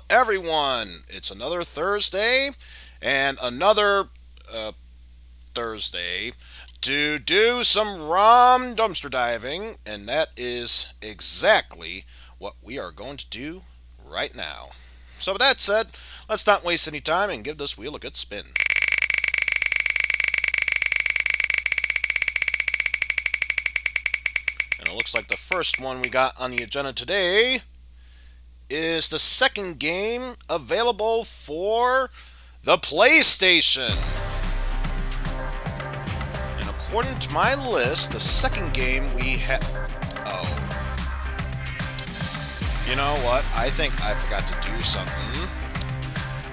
everyone. It's another Thursday and another Thursday to do some Rom Dumpster Diving, and that is exactly what we are going to do right now. So, with that said, let's not waste any time and give this wheel a good spin. And it looks like the first one we got on the agenda today is the second game available for the PlayStation. And according to my list, the second game we had. Oh. You know what? I think I forgot to do something.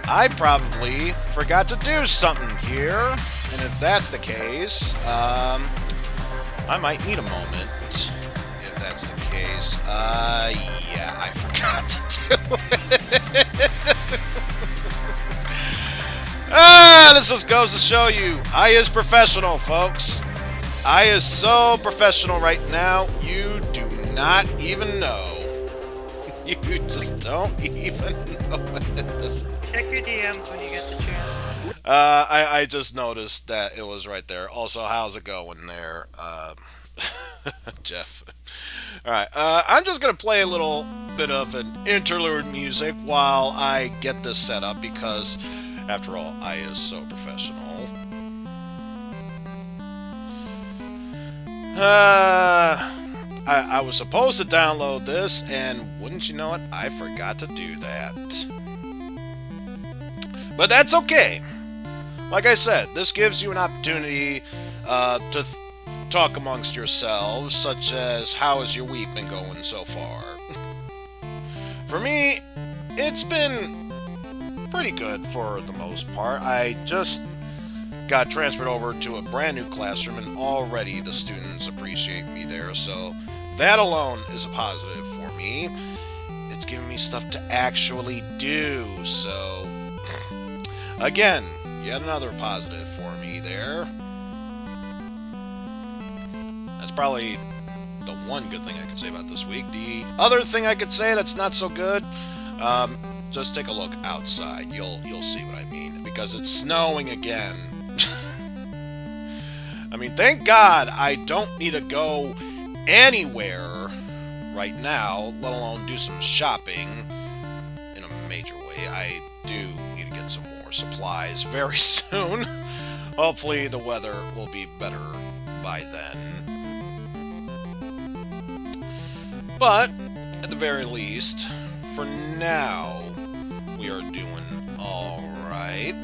I probably forgot to do something here. And if that's the case, I might need a moment. If that's the case, yeah, I forgot to do it. This just goes to show you, I is professional, folks. I is so professional right now, you do not even know. You just don't even know it at this point. Check your DMs when you get the chance. I just noticed that it was right there. Also, how's it going there, Jeff? All right, I'm just gonna play a little bit of an interlude music while I get this set up because, after all, I is so professional. I was supposed to download this, and wouldn't you know it, I forgot to do that. But that's okay. Like I said, this gives you an opportunity to talk amongst yourselves, such as how has your week been going so far? For me, it's been pretty good for the most part. I just got transferred over to a brand new classroom, and already the students appreciate me there, so that alone is a positive for me. It's giving me stuff to actually do, so again, yet another positive for me there. That's probably the one good thing I could say about this week. The other thing I could say that's not so good, just take a look outside. You'll see what I mean, because it's snowing again. I mean, thank God I don't need to go anywhere right now, let alone do some shopping in a major way. I do need to get some more supplies very soon. Hopefully, the weather will be better by then. But, at the very least, for now, we are doing alright.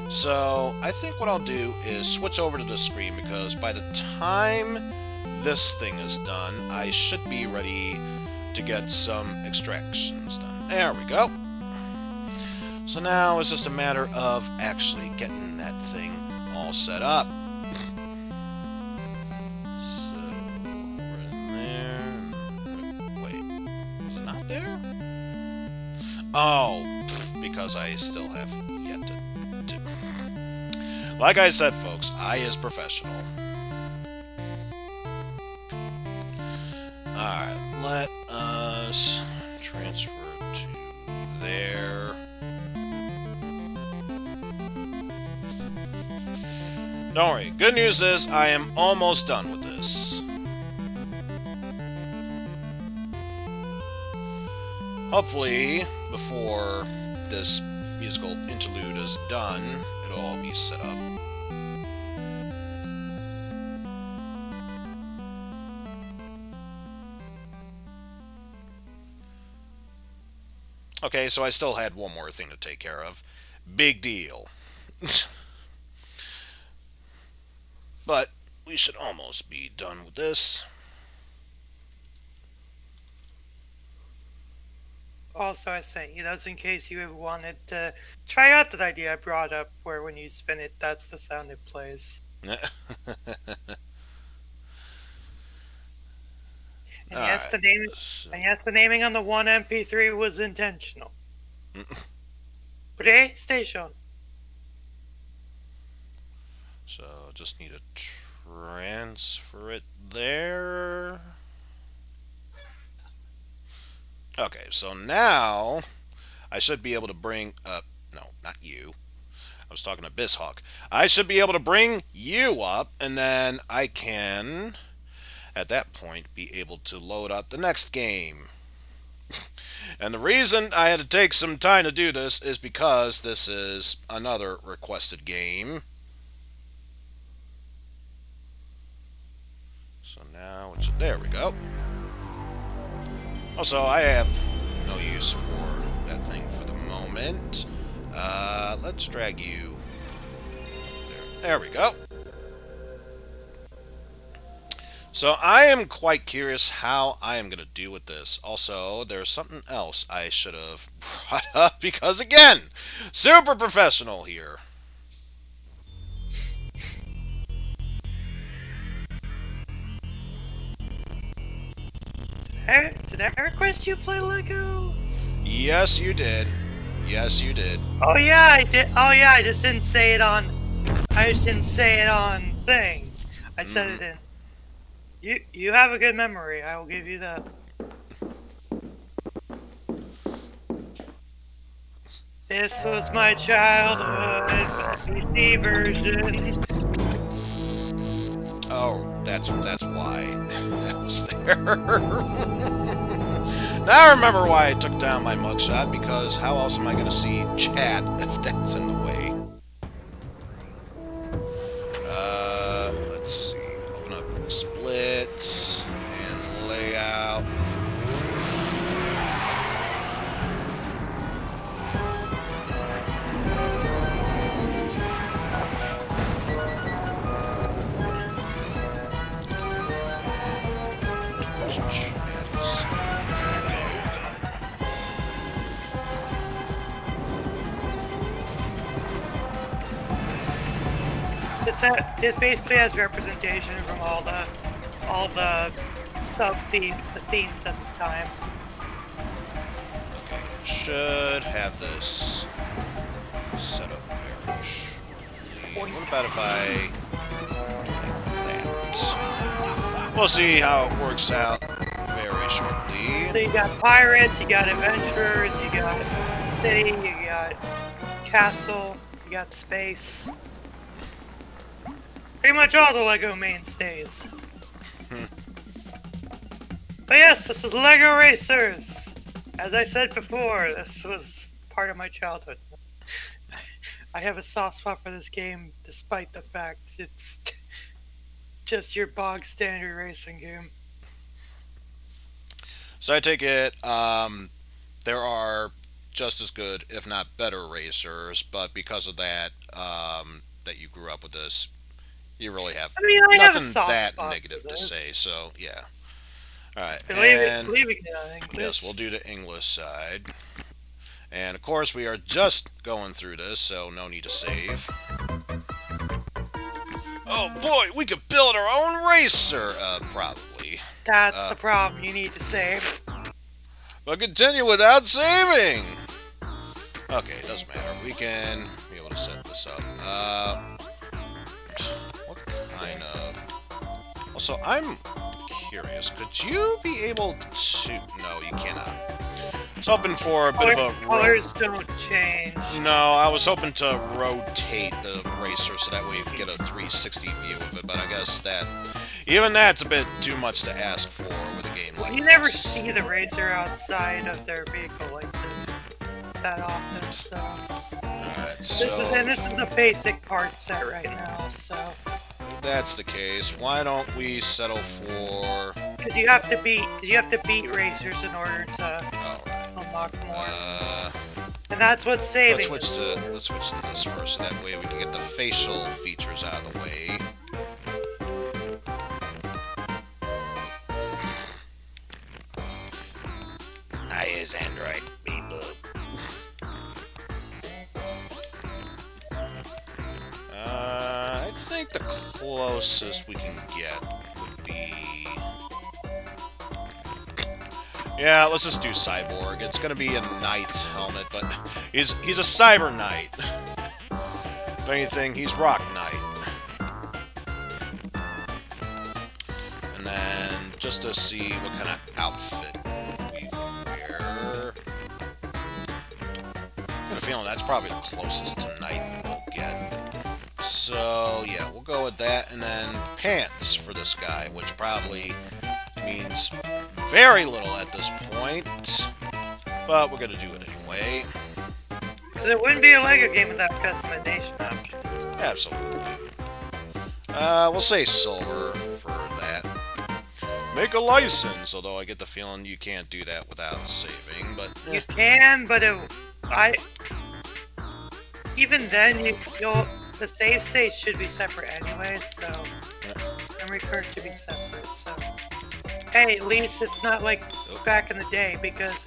So, I think what I'll do is switch over to the screen because by the time this thing is done, I should be ready to get some extractions done. There we go. So now it's just a matter of actually getting that thing all set up. So, over in there. Wait, was it not there? Oh, because I still have yet to do. Like I said, folks, I is professional. Alright, let us transfer to there. Don't worry, good news is I am almost done with this. Hopefully, before this musical interlude is done, it'll all be set up. Okay, so I still had one more thing to take care of. Big deal. But we should almost be done with this. Also, I say, that's in case you ever wanted to try out that idea I brought up, where when you spin it, that's the sound it plays. And yes, Alright, the name, so, and yes, the naming on the one MP3 was intentional. PlayStation. so just need to transfer it there. Okay, so now I should be able to bring... no, not you. I was talking to Bisshawk. I should be able to bring you up, and then I can, at that point, be able to load up the next game. And the reason I had to take some time to do this is because this is another requested game. So now, there we go. Also, I have no use for that thing for the moment. Let's drag you there. There we go. So I am quite curious how I am going to deal with this. Also, there's something else I should have brought up because, again, super professional here. Did I request you play Lego? Yes, you did. Yes, you did. Oh yeah, I did. Oh yeah, I just didn't say it on. I just didn't say it on thing. I said it in. You have a good memory. I will give you that. This was my childhood PC version. Oh, that's why that was there. Now I remember why I took down my mugshot, because how else am I going to see chat if that's in the way? Let's see. Open up splits and layout. This basically has representation from all the themes at the time. Okay, should have this set up there. What about if I do that? We'll see how it works out very shortly. So you got pirates, you got adventurers, you got city, you got castle, you got space. Pretty much all the LEGO mainstays. But yes, this is LEGO Racers. As I said before, this was part of my childhood. I have a soft spot for this game, despite the fact it's just your bog standard racing game. So I take it there are just as good, if not better, racers, but because of that, that you grew up with this, you really have nothing that negative to say. So yeah, all right. Believing it on English. Yes, we'll do the English side, and of course we are just going through this, so no need to save. Oh boy, we could build our own racer, probably. That's the problem. You need to save. But continue without saving. Okay, it doesn't matter. We can be able to set this up. What kind of... Also, I'm curious. Could you be able to... No, you cannot. I was hoping for a bit of a... Colors don't change. No, I was hoping to rotate the racer so that way you could get a 360 view of it, but I guess that... Even that's a bit too much to ask for with a game like this. You never see the racer outside of their vehicle like this that often, so... Alright, so... This is the basic part set right now, so... If that's the case, why don't we settle for... Because you have to beat racers in order to unlock more. And that's what's saving. Let's switch to this first, so that way we can get the facial features out of the way. I is Android, beep boop. I think the closest we can get would be... Yeah, let's just do Cyborg. It's gonna be a knight's helmet, but he's a cyber knight. If anything, he's Rock Knight. And then, just to see what kind of outfit we wear... feeling that's probably the closest tonight we'll get. So, yeah, we'll go with that. And then pants for this guy, which probably means very little at this point. But we're going to do it anyway. Because it wouldn't be a LEGO game without customization options. Absolutely. We'll say silver for that. Make a license, although I get the feeling you can't do that without saving, but... You can, but even then, the save state should be separate anyway, so... Memory card should be separate, so... Hey, at least it's not like back in the day, because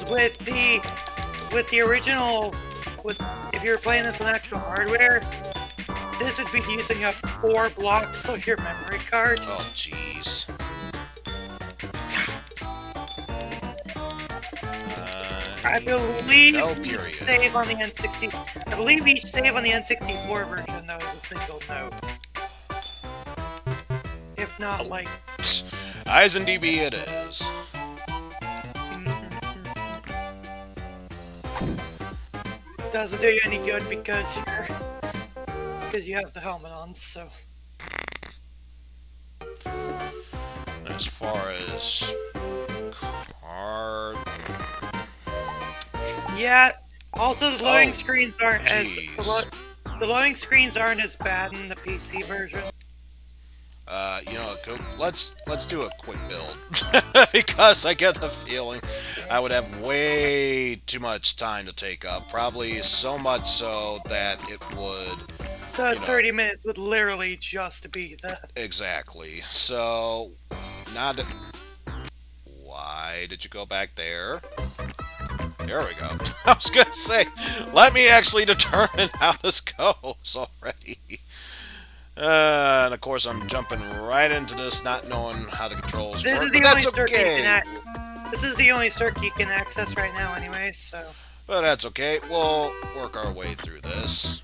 with the original... if you were playing this on actual hardware, this would be using up 4 blocks of your memory card. Oh, jeez. I believe no each period. save on the N60. I believe each save on the N64 version though is a single note. If not, like Eizen DB it is. Doesn't do you any good because you have the helmet on. So as far as card. Yeah. Also, the loading screens aren't geez. the loading screens aren't as bad in the PC version. You know, let's do a quick build because I get the feeling I would have way too much time to take up. Probably so much so that it would. So 30 minutes would literally just be that. Exactly. So, not that. Why did you go back there? There we go. I was gonna say, let me actually determine how this goes already. And of course, I'm jumping right into this, not knowing how the controls work. But that's okay. This is the only circuit you can access right now, anyway. So. But that's okay. We'll work our way through this.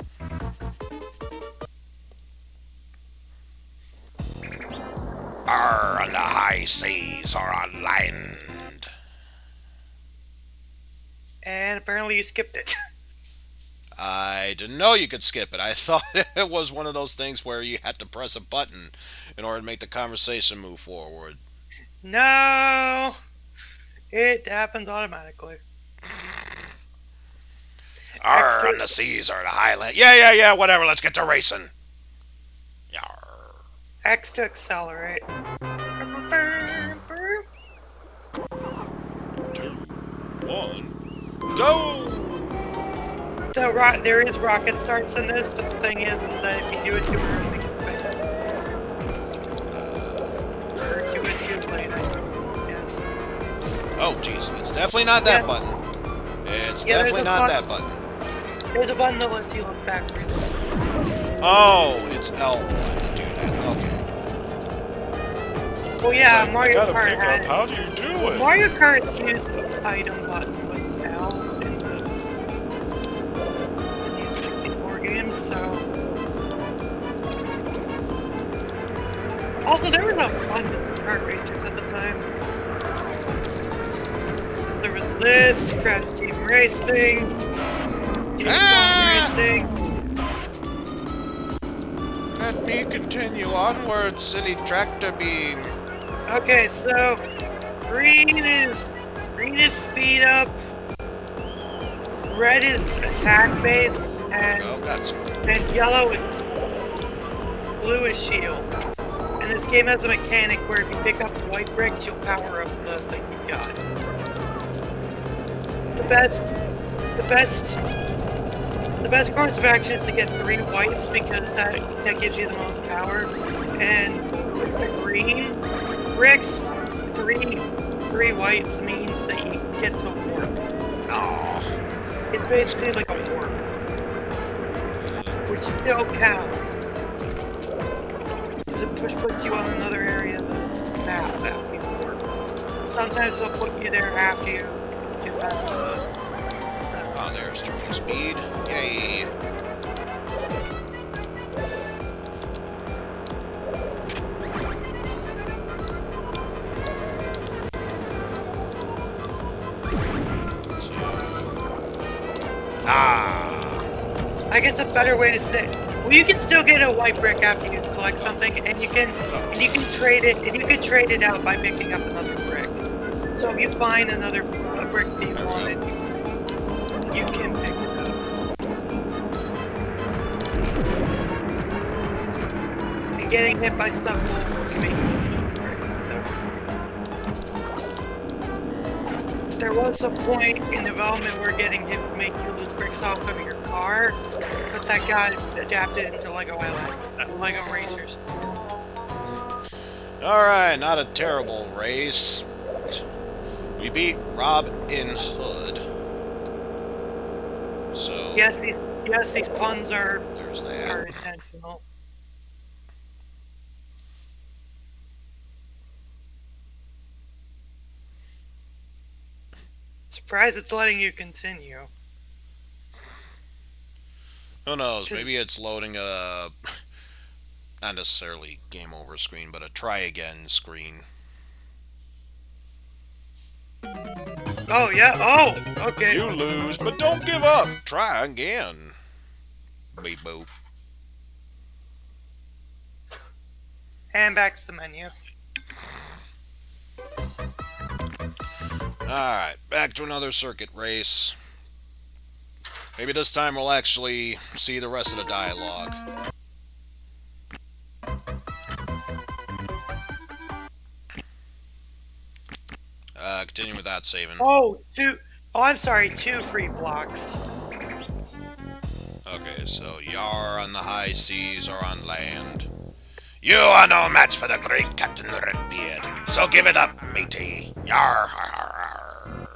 On the high seas or on land. And apparently you skipped it. I didn't know you could skip it. I thought it was one of those things where you had to press a button in order to make the conversation move forward. No! It happens automatically. On the seas or the highland. Yeah, whatever. Let's get to racing. Yarr. X to accelerate. 2, 1, go! So there is rocket starts in this, but the thing is that if you do it too early, or do it too late, yes. Oh, jeez. It's definitely not that button. It's definitely not that button. There's a button that lets you look backwards. Oh, it's L1 to do that. Okay. Well, yeah, like, Mario Kart had... How do you do it? Mario Kart's used item button was L in the N64 games, so... Also, there was a abundance of kart racers at the time. There was this, Crash Team Racing, Team Racing. Let me continue onward, silly tractor beam. Okay, so green is speed up, red is attack based, and yellow and blue is shield. And this game has a mechanic where if you pick up white bricks, you'll power up the thing you got. The best course of action is to get 3 whites because that gives you the most power. And with the green bricks, 3 whites means that you get to warp. Oh. It's basically like a warp, which still counts. Because it puts you on another area of the map after you warp. Sometimes they'll put you there after you get past the... Oh, there's turning speed. Yay! I guess a better way to say, well, you can still get a white brick after you collect something, and you can trade it, and you can trade it out by picking up another brick. So if you find another brick that you wanted, you can pick it up. And getting hit by stuff will make you lose bricks. So there was a point in development where getting hit would make you lose bricks off of your car, but that got adapted into Lego Racers. Alright, not a terrible race. We beat Robin Hood. So Yes, these puns are there's that. intentional. Surprised it's letting you continue. Who knows? Maybe it's loading a not necessarily game over screen, but a try again screen. Oh yeah. Oh, okay. You lose, but don't give up. Try again. Beep boop. And back to the menu. Alright, back to another circuit race. Maybe this time we'll actually see the rest of the dialogue. Continue without saving. Oh, I'm sorry, 2 free blocks. Okay, so Yar on the high seas or on land. You are no match for the great Captain Redbeard, so give it up, matey. Yar, har, har, har.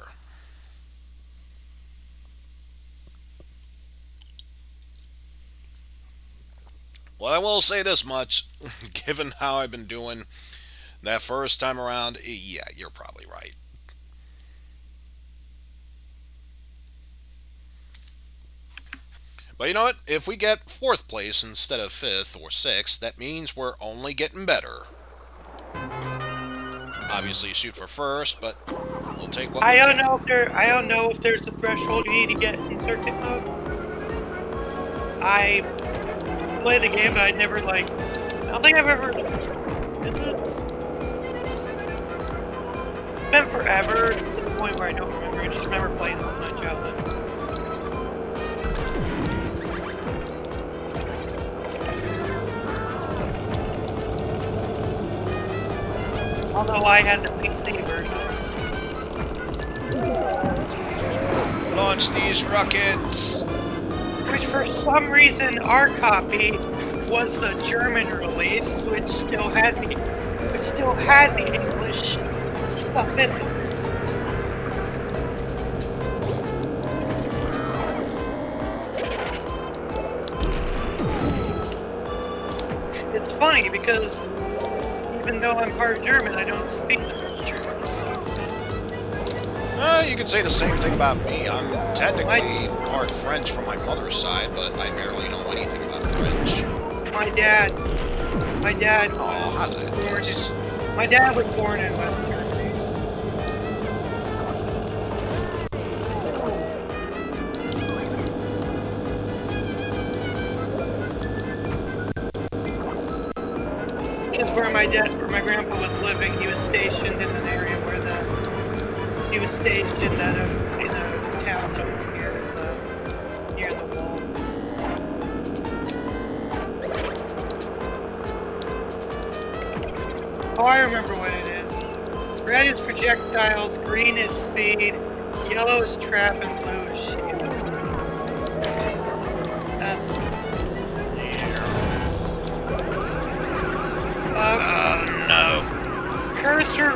Well, I will say this much, given how I've been doing that first time around, yeah, you're probably right. But you know what? If we get 4th place instead of 5th or 6th, that means we're only getting better. Obviously, shoot for first, but we'll take what we can. I don't know if there's a threshold you need to get in circuit mode. I play the game, but I never I don't think I've ever. It's been forever to the point where I don't remember. I just remember playing them in my childhood. Although I had the PC version. Launch these rockets! Which for some reason our copy was the German release, which still had the English stuff in it. It's funny because even though I'm part German, I don't speak German, so... You could say the same thing about me. I'm technically part French from my mother's side, but I barely know anything about French. My dad Oh, how did I do this? My dad was born in West Germany. Because where my grandpa was living, he was stationed in an area where he was stationed in a town that was near the wall. Oh, I remember what it is. Red is projectiles, green is speed, yellow is trap, and blue is shield. That's No. Cursor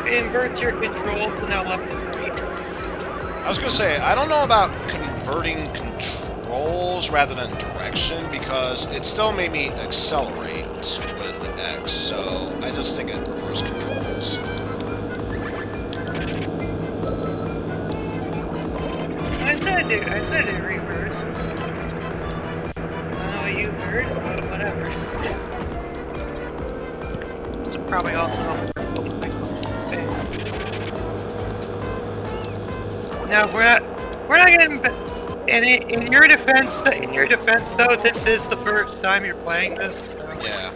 inverts your controls to now left and right. I was gonna say, I don't know about converting controls rather than direction, because it still made me accelerate with the X, so I just think it reverse controls. I said it reversed. I don't know what you heard, but whatever. It's probably also things. No, we're not getting. in your defense, though, this is the first time you're playing this. So. Yeah.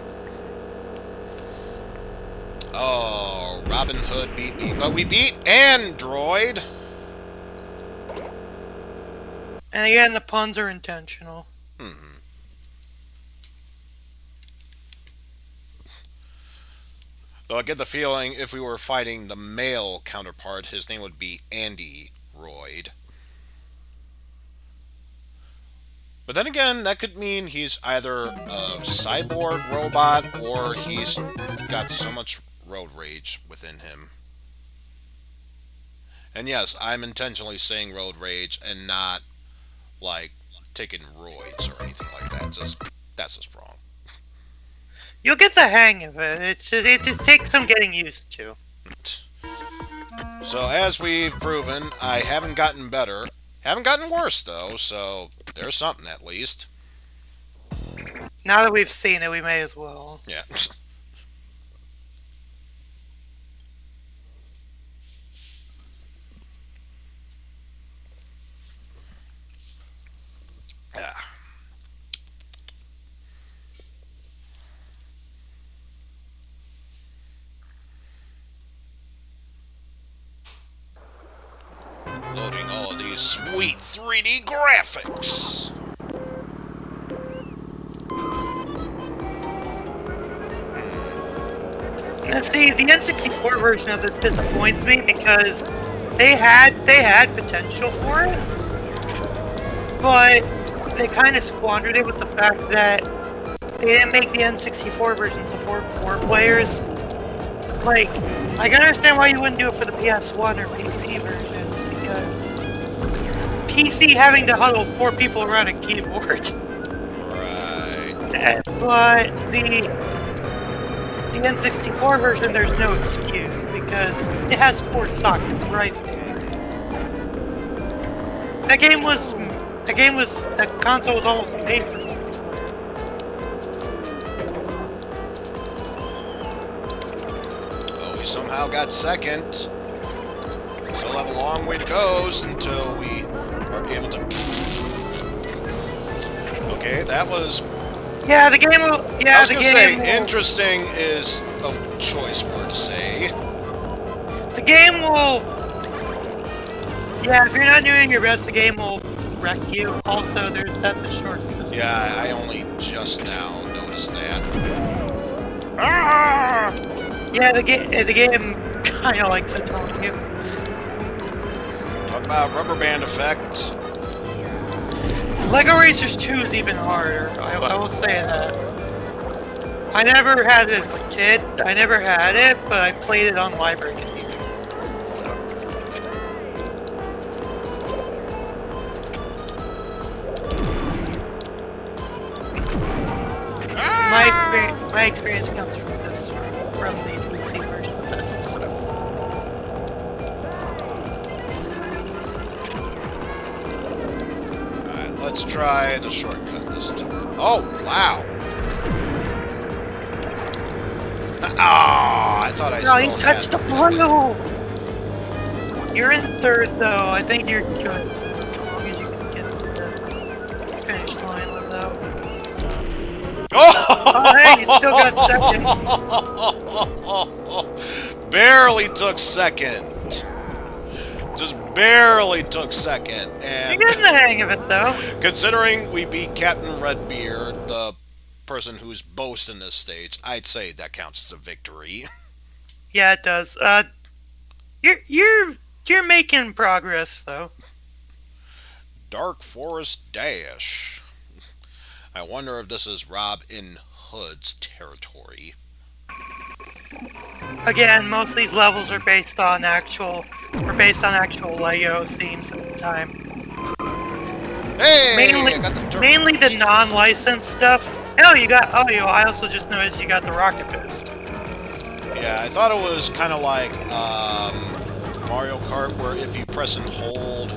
Oh, Robin Hood beat me, but we beat Android. And again, the puns are intentional. Though I get the feeling if we were fighting the male counterpart, his name would be Andy Royd. But then again, that could mean he's either a cyborg robot or he's got so much road rage within him. And yes, I'm intentionally saying road rage and not like taking roids or anything like that. That's just wrong. You'll get the hang of it. It just takes some getting used to. So as we've proven, I haven't gotten better. Haven't gotten worse though, so there's something at least. Now that we've seen it, we may as well. Yeah. Yeah. Loading all of these sweet 3D graphics. Now, see, the N64 version of this disappoints me because they had potential for it, but they kind of squandered it with the fact that they didn't make the N64 version support 4 players. Like, I can understand why you wouldn't do it for the PS1 or PC versions, because PC having to huddle 4 people around a keyboard. Right. But the N64 version, there's no excuse, because it has 4 sockets right there. That console was almost made for it. Somehow got second. Still have a long way to go until we are able to. Okay, that was. Yeah, the game will. Yeah, I was gonna say interesting is a choice word to say. The game will. Yeah, if you're not doing your best, the game will wreck you. Also, that's a shortcut. Yeah, I only just now noticed that. Ah! Yeah, the game kind of likes it on you. Talk about rubber band effect. Lego Racers 2 is even harder. I will say that. I never had it as a kid. I never had it, but I played it on library computers. So. My experience comes from this, from the PC version of this. So. Alright, let's try the shortcut this time. Oh, wow! Ah, I thought I No, you touched the blue! You're in third, though. I think you're good. As long as you can get to the finish line without... Oh, hey, you still got second. Barely took second. Just barely took second. And you're getting the hang of it, though. Considering we beat Captain Redbeard, the person who's boasting this stage, I'd say that counts as a victory. Yeah, it does. You're making progress, though. Dark Forest Dash. I wonder if this is Robin Hood's territory. Again, most of these levels are based on actual Lego scenes at the time. Hey, mainly the non-licensed stuff. I also just noticed you got the Rocket Fist. Yeah, I thought it was kind of like Mario Kart, where if you press and hold,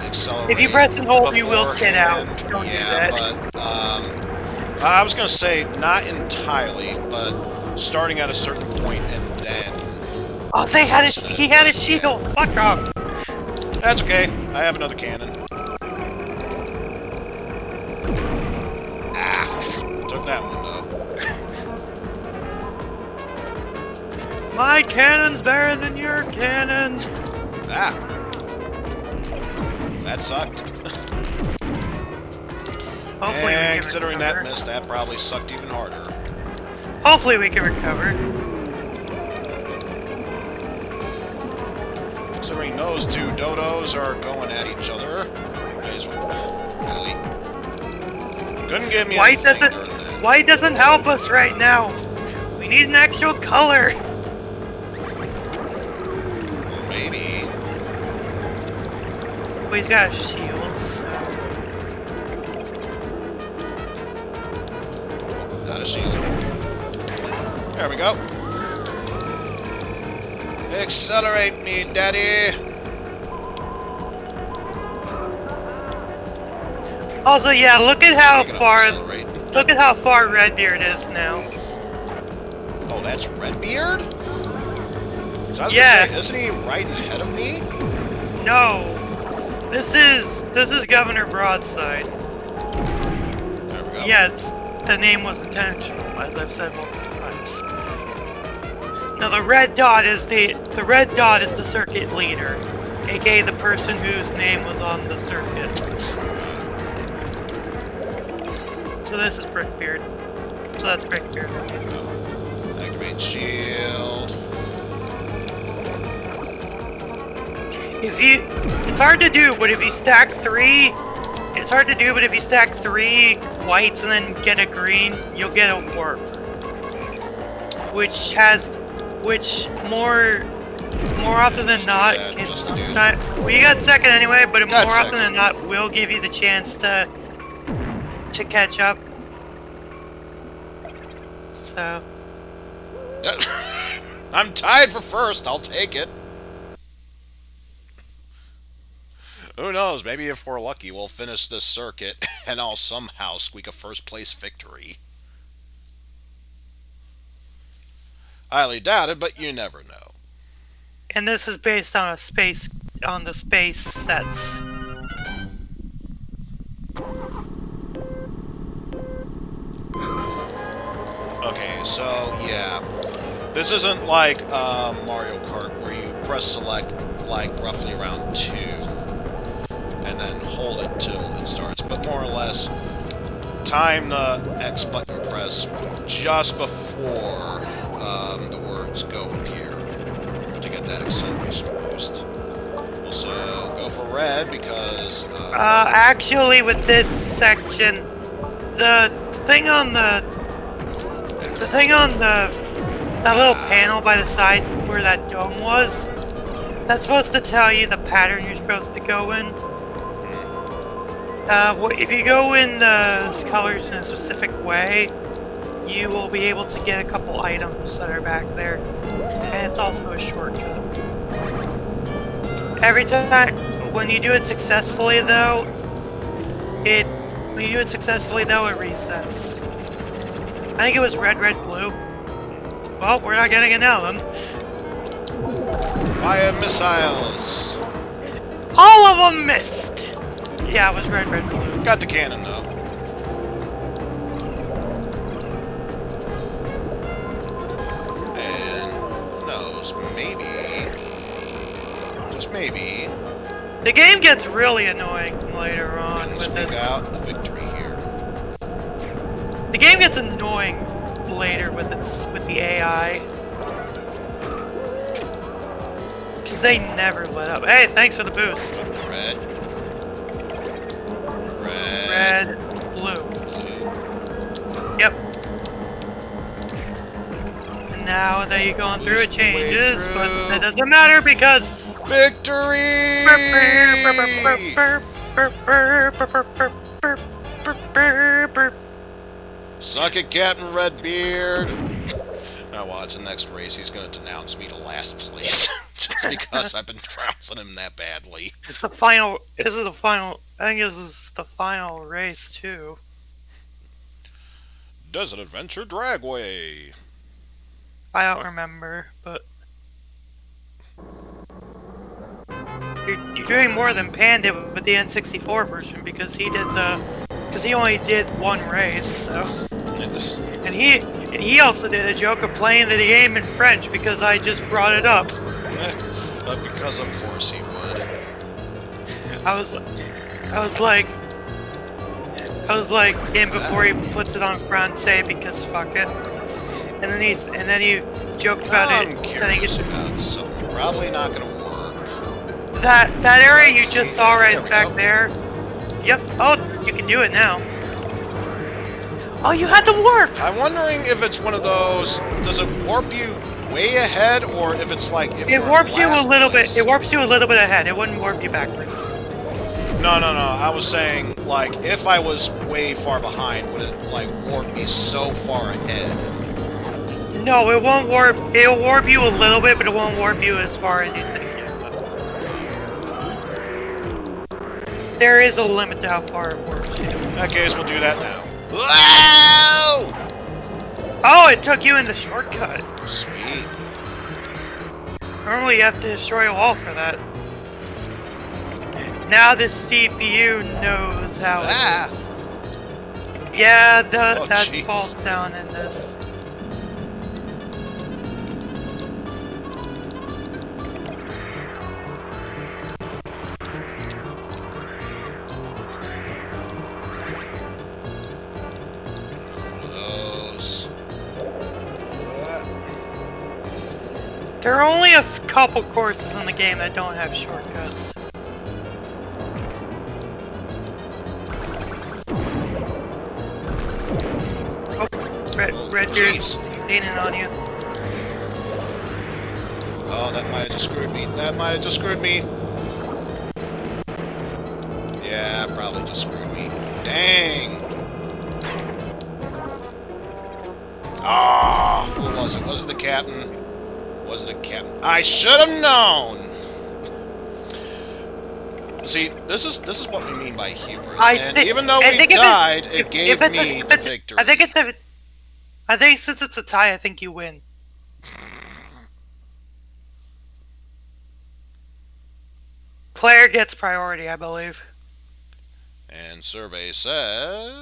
accelerate. If you press and hold, you will spin out. Don't do that. But I was gonna say not entirely, but starting at a certain point and then. Oh, he had a shield. Fuck off. That's okay. I have another cannon. that one, though. My cannon's better than your cannon. Ah. That sucked. Hopefully and we can considering recover. that missed, that probably sucked even harder. Hopefully we can recover. Considering those two dodos are going at each other. Really? Couldn't give me anything during that. White doesn't help us right now. We need an actual color. Maybe. Well, he's got a shield, so... Got a shield. There we go. Accelerate me, daddy! Also, yeah, look at how Speaking of far Redbeard is now. Oh, that's Redbeard? So I was Yeah. gonna say, isn't he right ahead of me? No, this is Governor Broadside. There we go. Yes, the name was intentional, as I've said multiple times. Now the red dot is the circuit leader, aka the person whose name was on the circuit. So this is Brickbeard. So that's Brickbeard. Activate shield. It's hard to do, but if you stack three, it's hard to do, but if you stack 3 whites and then get a green, you'll get a warp. Which more often than not, well, you got second anyway, but more often than not will give you the chance to catch up. So I'm tied for first, I'll take it. Who knows, maybe if we're lucky we'll finish this circuit and I'll somehow squeak a first place victory. Highly doubted, but you never know. and this is based on the space sets. Okay, so yeah. This isn't like Mario Kart where you press select like roughly around 2 and then hold it till it starts, but more or less time the X button press just before the words go appear to get that acceleration boost. Also, go for red because Actually, with this section, the thing on that little panel by the side where that dome was, that's supposed to tell you the pattern you're supposed to go in. If you go in the colors in a specific way, you will be able to get a couple items that are back there, and it's also a shortcut. Every time, when you do it successfully though, it resets. I think it was red, red, blue. Well, we're not getting it now then. fire missiles. All of them missed! Yeah, it was red, red, blue. Got the cannon though. And who knows, maybe, just maybe, The game gets really annoying later on we can with squeak this. out the victory here. The game gets annoying later with the AI. Because they never let up. Hey, thanks for the boost. Red. Red, blue. Yep. And now that you're going through, it changes, but that doesn't matter because Victory! Suck it, Captain Redbeard. Now watch the next race. He's going to denounce me to last place just because I've been trouncing him that badly. It's the final. This is the final. I think this is the final race too. Desert Adventure Dragway. I don't remember, but you're doing more than Pan did with the N64 version because he only did one race. So And he also did a joke of playing the game in French because I just brought it up. Because of course he would. I was like him before he puts it on Francais because fuck it. And then he joked about I'm it. curious about something. Probably not gonna work. That area you Let's just see. saw right There we back go. there. Yep. Oh, you can do it now. Oh, you had the warp. I'm wondering if it's one of those. Does it warp you way ahead, or if it's like if It you're in warps you a last little place? bit. It warps you a little bit ahead. It wouldn't warp you backwards. No. I was saying, like, if I was way far behind, would it, like, warp me so far ahead? No, it won't warp. It'll warp you a little bit, but it won't warp you as far as you think it will. There is a limit to how far it warps you. In that case, we'll do that now. Whoa! Oh, it took you in the shortcut. Sweet. Normally you have to destroy a wall for that. Now this CPU knows how it is. Yeah, that jeez. falls down in this. There are only a couple courses in the game that don't have shortcuts. Oh, Redbeard's leaning on you. Oh, that might have just screwed me. Yeah, probably just screwed me. Dang! Ah! Who was it? Was it the captain? Was it a captain? I should have known! See, this is what we mean by hubris. Even though we died, it gave me the victory. I think since it's a tie, I think you win. Player gets priority, I believe. And survey says...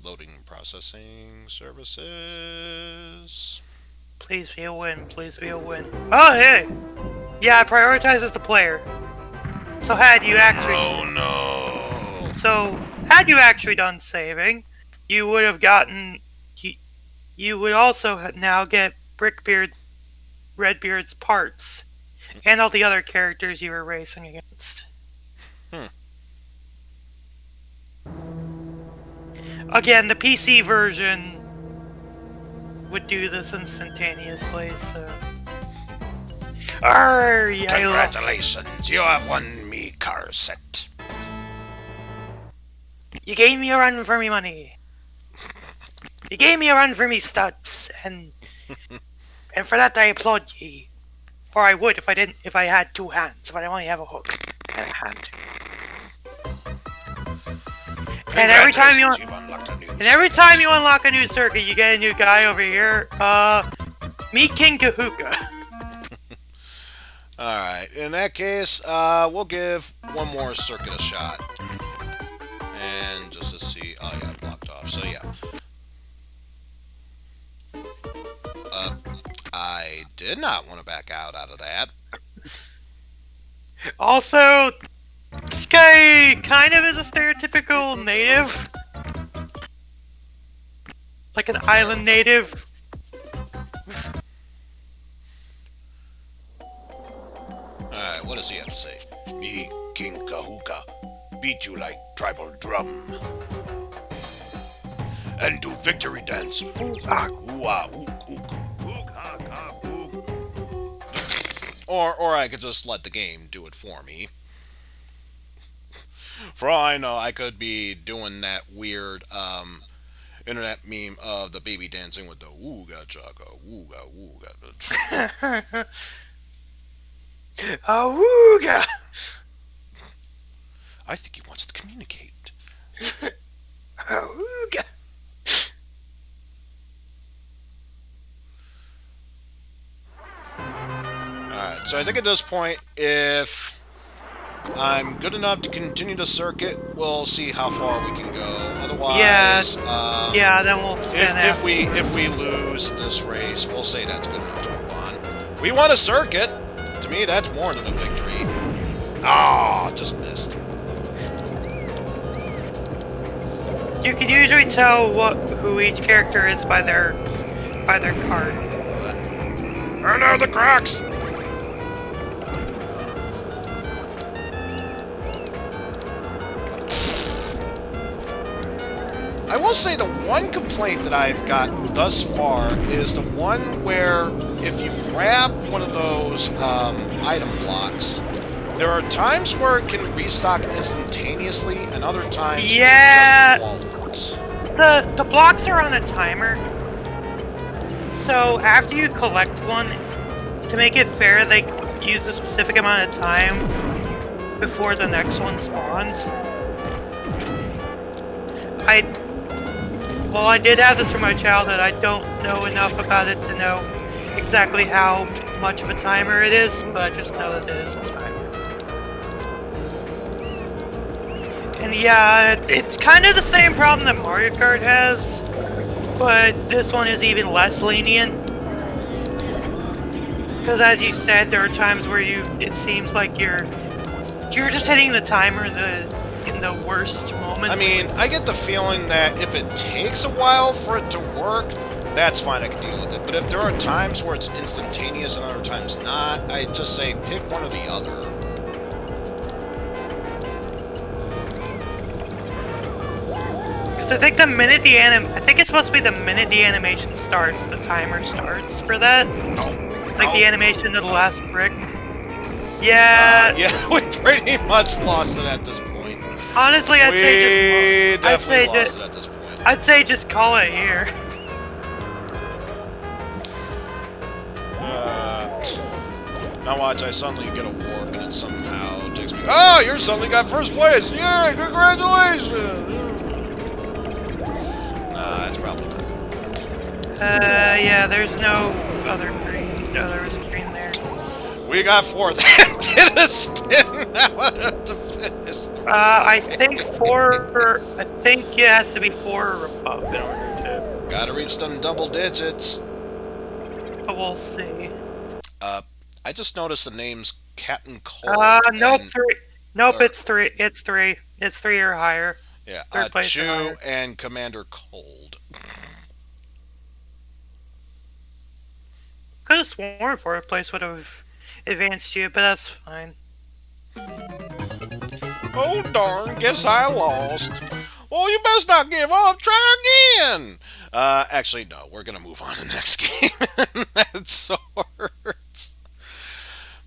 Loading processing services... Please be a win, please be a win. Oh, hey! Yeah, it prioritizes the player. So had you actually... Oh, no! So, had you actually done saving, you would have gotten... You would also now get Redbeard's parts, and all the other characters you were racing against. Again, the PC version would do this instantaneously, so... Congratulations, you have won me car set. You gave me a run for me money. You gave me a run for me studs, and for that I applaud ye. Or I would if I had two hands, but I only have a hook and a hand. And every time you unlock a new circuit, you get a new guy over here. Meet King Kahuka. Alright, in that case, we'll give one more circuit a shot. And just to see... Oh yeah, blocked off, so yeah. I did not want to back out of that. Also, this guy kind of is a stereotypical native. Like an island native. Alright, what does he have to say? Me, King Kahuka, beat you like tribal drum. And do victory dance. Or I could just let the game do it for me. For all I know, I could be doing that weird internet meme of the baby dancing with the ooga chaka, ooga ooga. Awooga! I think he wants to communicate. Awooga! Alright, so I think at this point, if I'm good enough to continue the circuit. We'll see how far we can go. Yeah, Otherwise, yeah. Then we'll spin after. if we lose this race, we'll say that's good enough to move on. We won a circuit. To me, that's more than a victory. Ah, just missed. You can usually tell who each character is by their card. I know the cracks. I will say the one complaint that I've got thus far is the one where if you grab one of those item blocks, there are times where it can restock instantaneously, and other times Yeah, it just won't. the blocks are on a timer. So after you collect one, to make it fair, they use a specific amount of time before the next one spawns. Well, I did have this from my childhood. I don't know enough about it to know exactly how much of a timer it is, but I just know that it is a timer. And yeah, it's kind of the same problem that Mario Kart has, but this one is even less lenient. Because as you said, there are times where it seems like you're just hitting the timer in the worst moments. I mean, I get the feeling that if it takes a while for it to work, that's fine, I can deal with it. But if there are times where it's instantaneous and other times not, I just say pick one or the other. Because I think I think it's supposed to be the minute the animation starts, the timer starts for that. Like the animation of the last brick. Yeah. Yeah, we pretty much lost it at this point. Honestly, I'd say just call it here. Now watch, I suddenly get a warp and it somehow takes me... Oh, you suddenly got first place! Yay, congratulations! Nah, that's probably not gonna work. Yeah, there's no other green. No, there was green there. We got fourth. Did a spin! Now I have to finish. I think it has to be 4 or above in order to... Gotta reach them double digits. But we'll see. I just noticed the name's Captain Cold. Nope, 3. Nope, it's 3. It's 3. It's 3 or higher. Yeah, Third place Chew and Commander Cold. Could have sworn 4th place would have advanced you, but that's fine. Oh darn, guess I lost. Well, you best not give up. Try again. Actually, no. We're gonna move on to the next game. That sorts.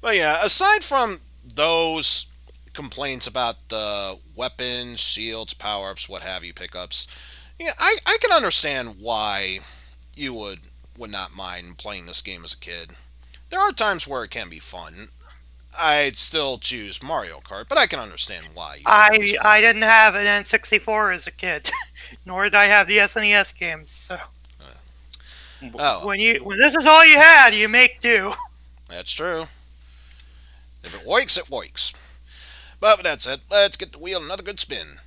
But yeah, aside from those complaints about the weapons, shields, power-ups, what have you, pickups, yeah, I can understand why you would not mind playing this game as a kid. There are times where it can be fun. I'd still choose Mario Kart, but I can understand why. I didn't have an N64 as a kid, nor did I have the SNES games. So when this is all you had, you make do. That's true. If it works, it works. But that's it. Let's get the wheel another good spin.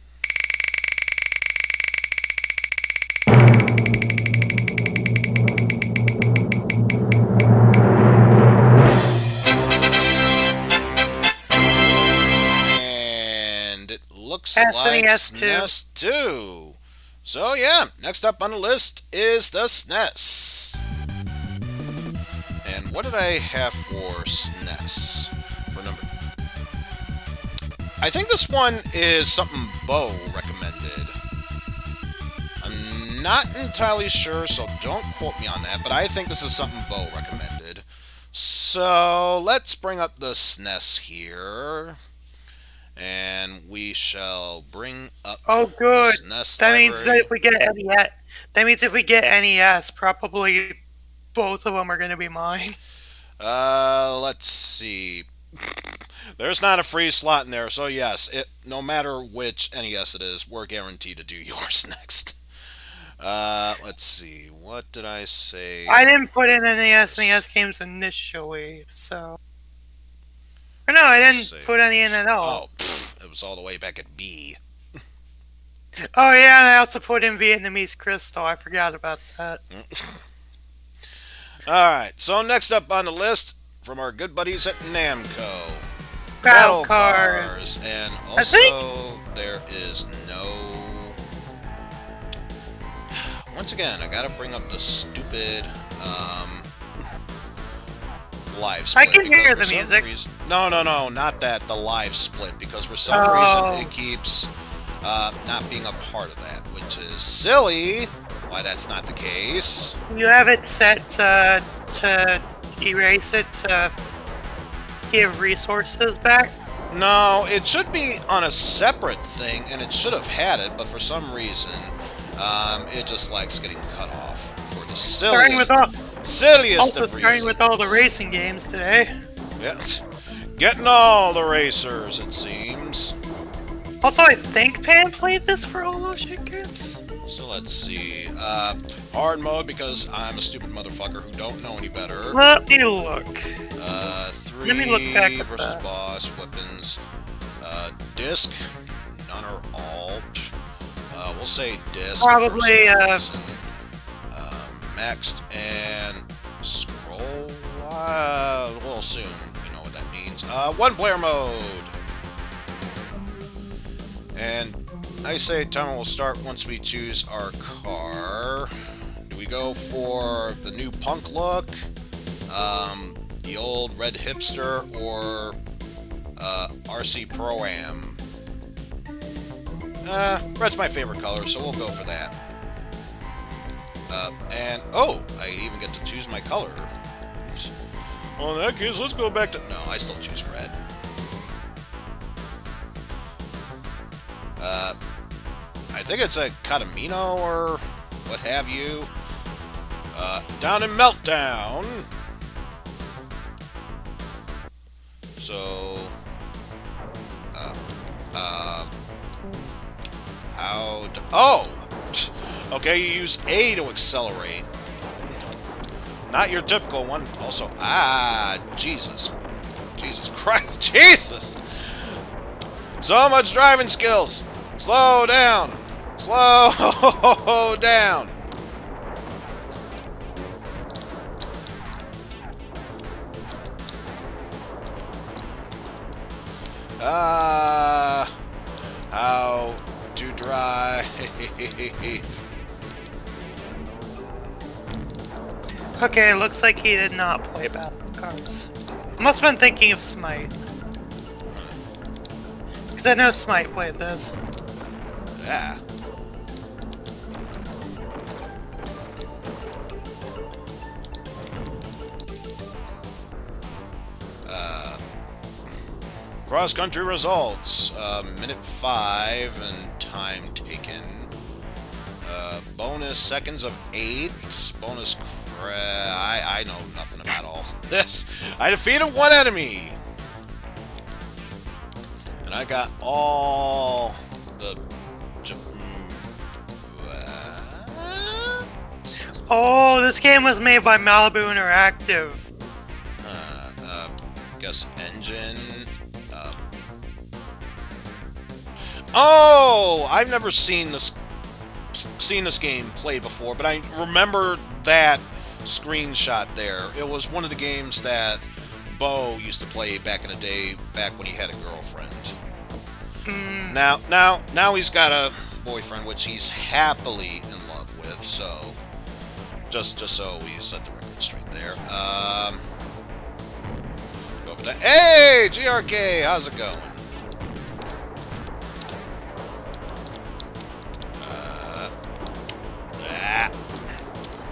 Looks like SNES 2. So yeah, next up on the list is the SNES. And what did I have for SNES? For number... I think this one is something Bo recommended. I'm not entirely sure, so don't quote me on that, but I think this is something Bo recommended. So let's bring up the SNES here. And we shall bring up good. The SNES that library. means that if we get NES, probably both of them are going to be mine. Let's see. There's not a free slot in there, so yes, no matter which NES it is, we're guaranteed to do yours next. Let's see. What did I say? I didn't put in any SNES games initially, so... Or no, I didn't Save. put any in at all. Oh, pfft, it was all the way back at B. Oh yeah, and I also put in Vietnamese crystal. I forgot about that. Alright, so next up on the list from our good buddies at Namco. Battle cards. And I think also, there is no... Once again, I gotta bring up the stupid live split. I can hear the for some music. reason- No, not that, the live split, because for some Oh. reason it keeps not being a part of that, which is silly. Why that's not the case. you have it set to erase it to give resources back. No, it should be on a separate thing, and it should have had it, but for some reason, it just likes getting cut off for the silliest of reasons. Starting with all the racing games today. Yes. Getting all the racers, it seems. Also, I think Pan played this for all those shit games. So let's see. Hard mode, because I'm a stupid motherfucker who don't know any better. Let me look. 3 Let me look back at versus that. boss, weapons. Disc, none or alt. We'll say disc. Probably, for some reason. Maxed and scroll. We'll assume we know what that means. One player mode. And I say timer will start once we choose our car. Do we go for the new punk look, the old red hipster, or RC Pro-Am? Red's my favorite color, so we'll go for that. And, oh, I even get to choose my color. Well, in that case, let's go back to... No, I still choose red. I think it's a Katamino or what have you. Down in Meltdown. So, how to... Oh! Okay, you use A to accelerate. Not your typical one. Also, Jesus. Jesus Christ. Jesus! So much driving skills. Slow down. Slow down. How to drive. Okay, looks like he did not play Battle Cards. Must have been thinking of Smite. Because I know Smite played this. Yeah. Cross-country results. Minute 5 and time taken. Bonus seconds of 8. Bonus I know nothing about all this. I defeated one enemy. And I got all the... Oh, this game was made by Malibu Interactive. Guess engine. Oh, I've never seen this game played before, but I remember that screenshot there. It was one of the games that Bo used to play back in the day, back when he had a girlfriend. Now he's got a boyfriend, which he's happily in love with. So, just so we set the record straight there. Go over that. Hey, GRK, how's it going?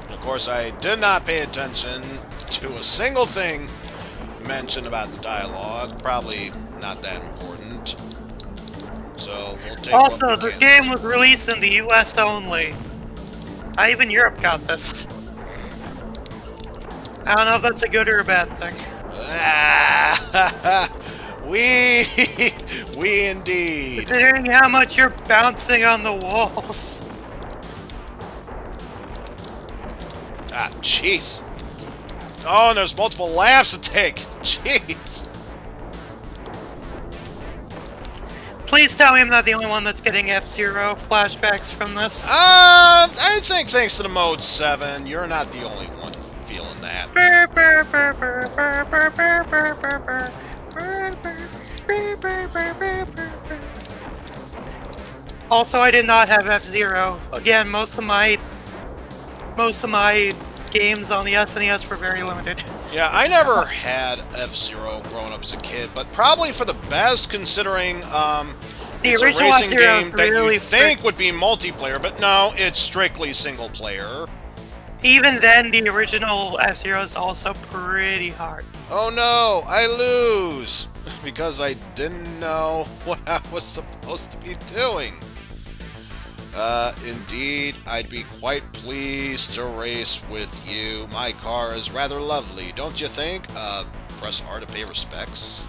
Of course, I did not pay attention to a single thing mentioned about the dialogue. Probably not that important. So we'll take. Also, this game was released in the US only. Not even Europe got this. I don't know if that's a good or a bad thing. We indeed. Considering how much you're bouncing on the walls. Jeez. Oh, and there's multiple laps to take. Jeez. Please tell me I'm not the only one that's getting F-Zero flashbacks from this. I think thanks to the Mode 7, you're not the only one feeling that. Also, I did not have F-Zero. Again, most of my games on the SNES were very limited. Yeah, I never had F-Zero growing up as a kid, but probably for the best, considering it's a original racing F-Zero game that really you think would be multiplayer, but no, it's strictly single player. Even then, the original F-Zero is also pretty hard. Oh no, I lose! Because I didn't know what I was supposed to be doing. Indeed, I'd be quite pleased to race with you. My car is rather lovely, don't you think? Press R to pay respects.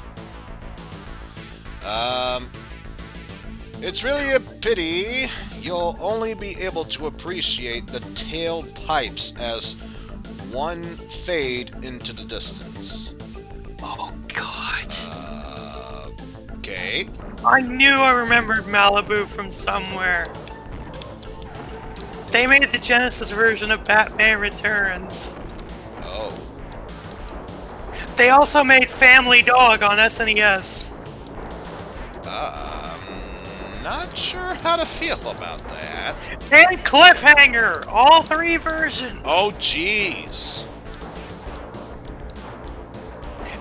It's really a pity you'll only be able to appreciate the tailed pipes as one fade into the distance. Oh, God. Okay. I knew I remembered Malibu from somewhere. They made the Genesis version of Batman Returns. Oh. They also made Family Dog on SNES. Not sure how to feel about that. And Cliffhanger! All three versions! Oh, jeez.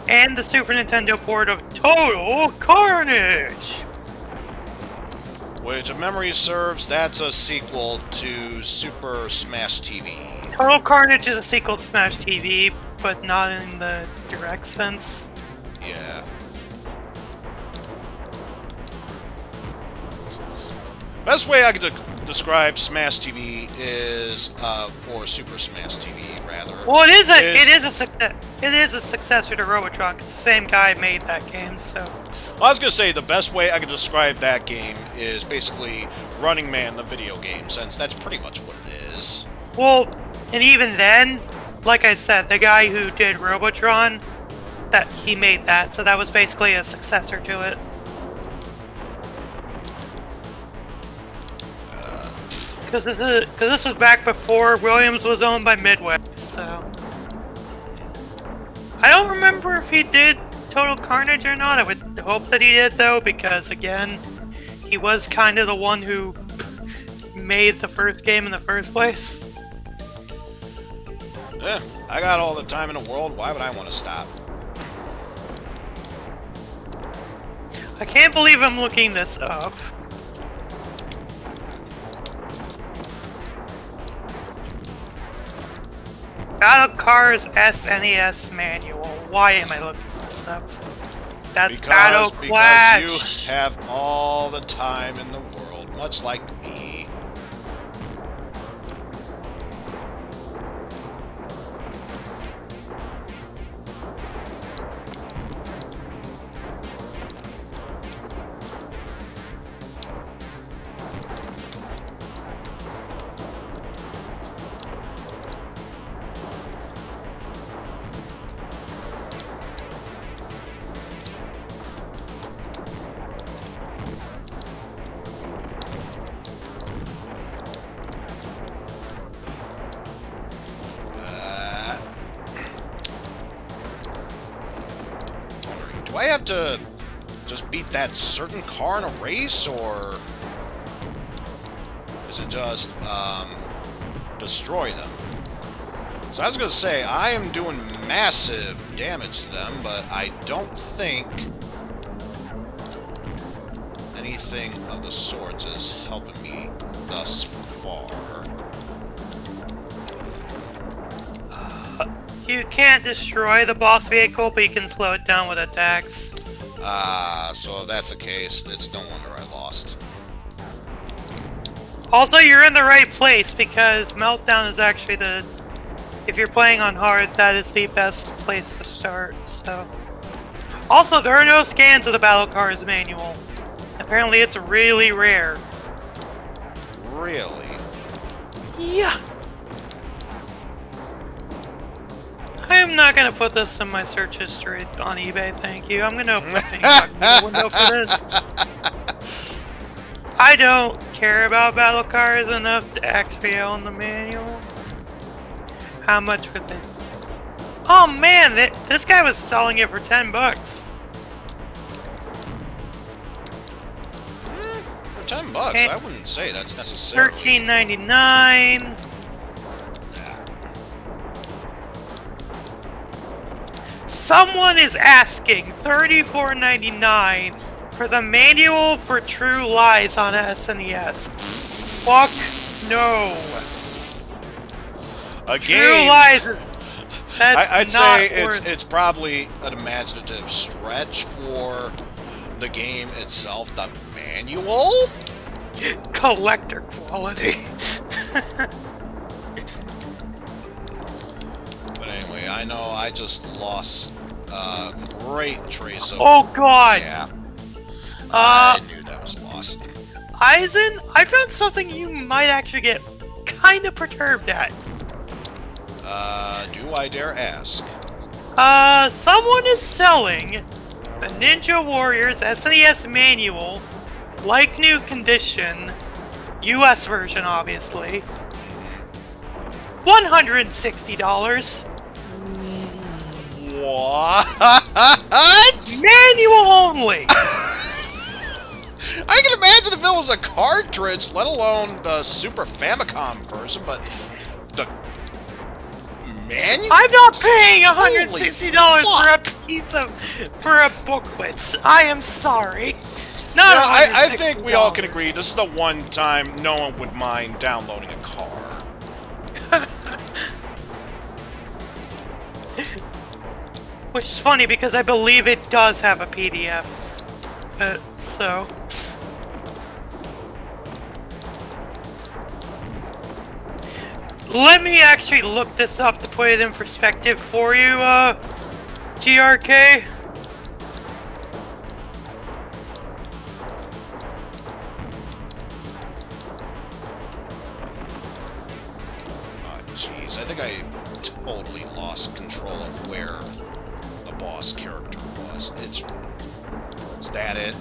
And the Super Nintendo port of Total Carnage! Which, if memory serves, that's a sequel to Super Smash TV. Total Carnage is a sequel to Smash TV, but not in the direct sense. Yeah. Best way I could describe Smash TV is, or Super Smash TV rather. Well, it is a successor to Robotron, because the same guy made that game. So. Well, I was gonna say the best way I could describe that game is basically Running Man, the video game, since that's pretty much what it is. Well, and even then, like I said, the guy who did Robotron, that he made that, so that was basically a successor to it. Because this was back before Williams was owned by Midway, so I don't remember if he did Total Carnage or not. I would hope that he did, though, because again, he was kind of the one who made the first game in the first place. I got all the time in the world. Why would I want to stop? I can't believe I'm looking this up. Battle Cars SNES manual. Why am I looking this up? That's Battle Clash. Because you have all the time in the world, much like me. Do I have to just beat that certain car in a race, or is it just destroy them? So I was going to say, I am doing massive damage to them, but I don't think anything of the sorts is helping me thus far. You can't destroy the boss vehicle, but you can slow it down with attacks. So if that's the case, it's no wonder I lost. Also, you're in the right place, because Meltdown is actually the... If you're playing on hard, that is the best place to start, so... Also, there are no scans of the Battle Cars manual. Apparently, it's really rare. Really? Yeah. I am not going to put this in my search history on eBay, thank you. I'm going to open the window for this. I don't care about battle cars enough to actually own the manual. How much would they? Oh man, this guy was selling it for $10. For $10, I wouldn't say that's necessarily. $13.99. Someone is asking $34.99 for the manual for True Lies on SNES. Fuck no. A True game. Lies. I'd say it's probably an imaginative stretch for the game itself. The manual? Collector quality. But anyway, I know I just lost a great trace of... Oh god! Yeah. I knew that was lost. Eizen, I found something you might actually get kind of perturbed at. Do I dare ask? Someone is selling the Ninja Warriors SNES manual, like new condition, US version obviously, $160. What? Manual only! I can imagine if it was a cartridge, let alone the Super Famicom version, but the manual? I'm not paying $160 for a piece of... for a booklet. I am sorry. Not I think we all can agree this is the one time no one would mind downloading a car. Which is funny because I believe it does have a PDF. So... Let me actually look this up to put it in perspective for you, GRK. Oh, jeez. I think I totally lost control of where the boss character was. Is that it?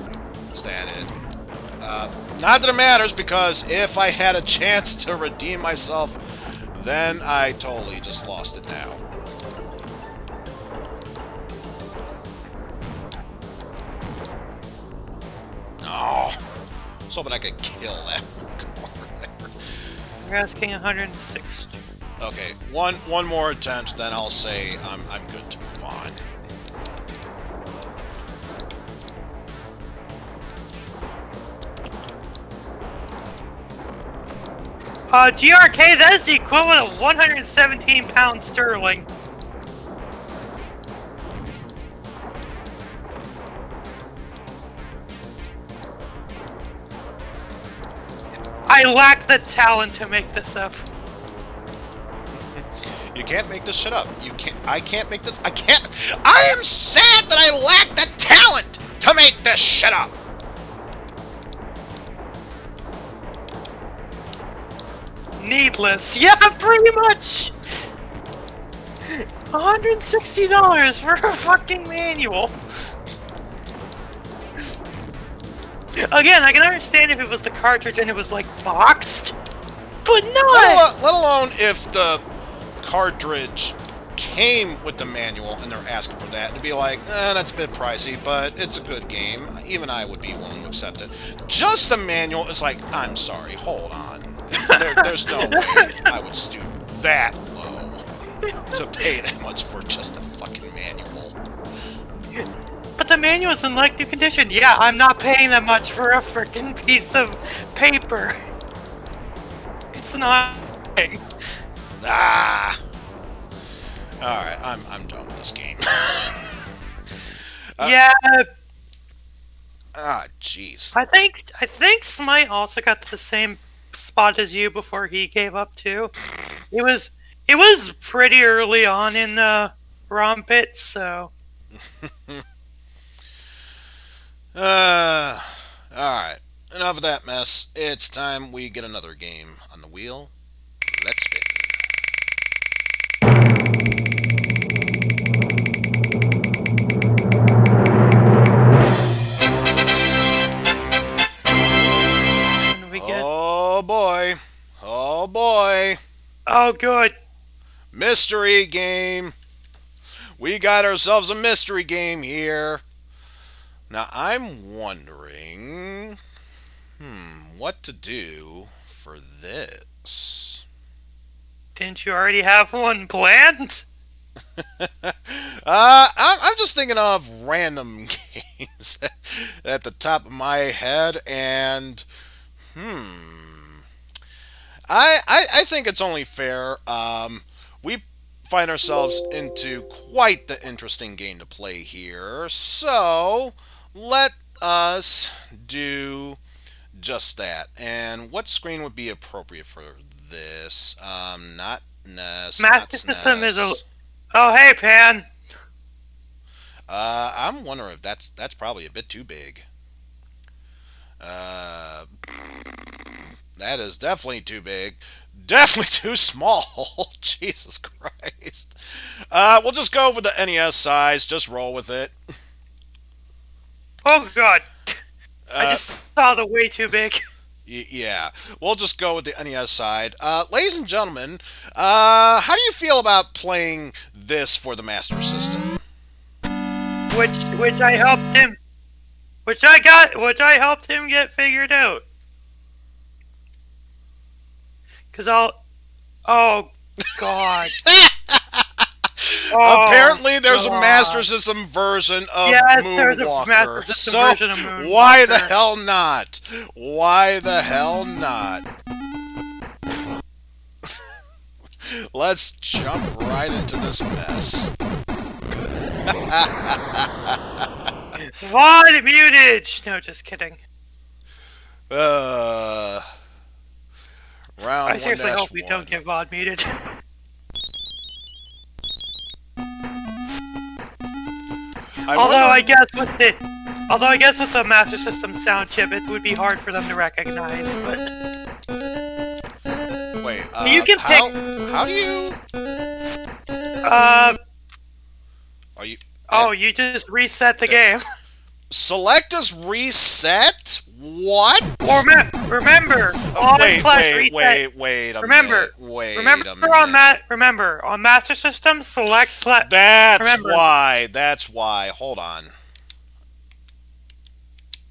Is that it? Not that it matters, because if I had a chance to redeem myself, then I totally just lost it now. Oh, I was hoping I could kill that car there. You're asking 160. Okay, one more attempt, then I'll say I'm good to move on. GRK, that is the equivalent of 117 pounds sterling. I lack the talent to make this up. You can't make this shit up. I can't make this. I am sad that I lack the talent to make this shit up. Needless. Yeah, pretty much. $160 for a fucking manual. Again, I can understand if it was the cartridge and it was like boxed, but not. Let alone if the cartridge came with the manual and they're asking for that, to be like, that's a bit pricey, but it's a good game. Even I would be willing to accept it. Just the manual is like, I'm sorry, hold on. There's no way I would stoop that low to pay that much for just a fucking manual. But the manual is in like new condition. Yeah, I'm not paying that much for a freaking piece of paper. It's not. Ah. All right, I'm done with this game. Yeah. Ah, jeez. I think Smite also got to the same spot as you before he gave up too. It was pretty early on in the ROM pit, so. Alright. Enough of that mess. It's time we get another game on the wheel. Let's spin. Oh, good. Mystery game. We got ourselves a mystery game here. Now, I'm wondering, what to do for this. Didn't you already have one planned? I'm just thinking of random games at the top of my head, and I think it's only fair. We find ourselves into quite the interesting game to play here, so let us do just that. And what screen would be appropriate for this? Not NES, not Master System is a. SNES. Oh, hey, Pan. I'm wondering if that's probably a bit too big. Uh, that is definitely too big. Definitely too small. Jesus Christ. We'll just go with the NES size. Just roll with it. Oh, God. I Uh, just saw the way too big. yeah, we'll just go with the NES side. Ladies and gentlemen, how do you feel about playing this for the Master System? Which I helped him. Which I helped him get figured out. Cause oh, God. Oh, Apparently, there's a God. Master System version of Yes, there's a Moonwalker. Master System So, version of Moonwalker. why the hell not? Why the hell not? Let's jump right into this mess. VOD muted! No, just kidding. Round I seriously hope we 1-1. don't get VOD muted. Although I guess with the Master System sound chip, it would be hard for them to recognize. But wait, you can how, pick. how do you? Are you? Oh, you just reset the game. Select as reset? What? Or remember, on wait, slash wait, reset. wait a Remember, minute. Wait remember a minute. remember on Master System, select slash. That's remember. why. That's why. Hold on.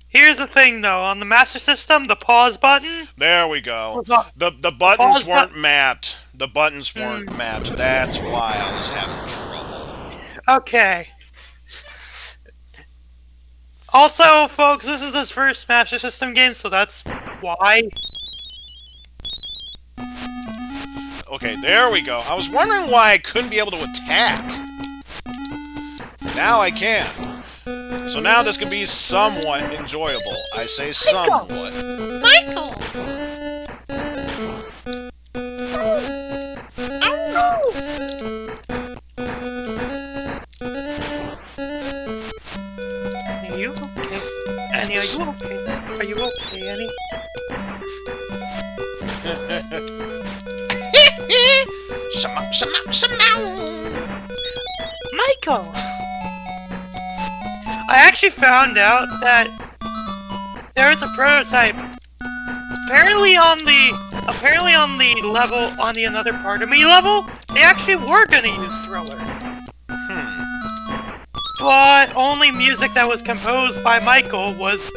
Here's the thing, though. On the Master System, the pause button. There we go. was on- The buttons pause weren't mapped. The buttons weren't mapped. That's why I was having trouble. Okay. Also, folks, this is his first Master System game, so that's why. Okay, there we go. I was wondering why I couldn't be able to attack. Now I can. So now this can be somewhat enjoyable. I say somewhat. Michael! Are you okay? Annie, are you okay? Are you okay, Annie? Michael! I actually found out that there is a prototype. Apparently on the level on the another part of me level, they actually were gonna use Thriller. But only music that was composed by Michael was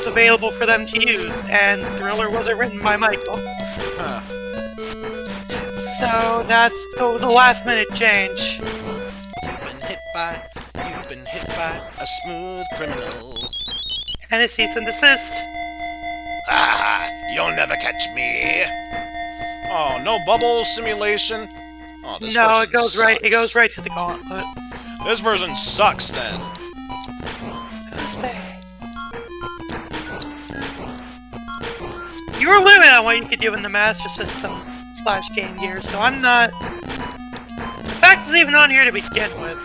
available for them to use, and Thriller wasn't written by Michael. Huh. So it was a last minute change. You've been hit by a smooth criminal. And a cease and desist. Ah, you'll never catch me. Oh, no bubble simulation. Oh, this No, version it goes right. It sucks. goes right to the gauntlet. This version sucks then. That's bad. You were limited on what you could do in the Master System / Game Gear, so I'm not. The fact is even on here to begin with.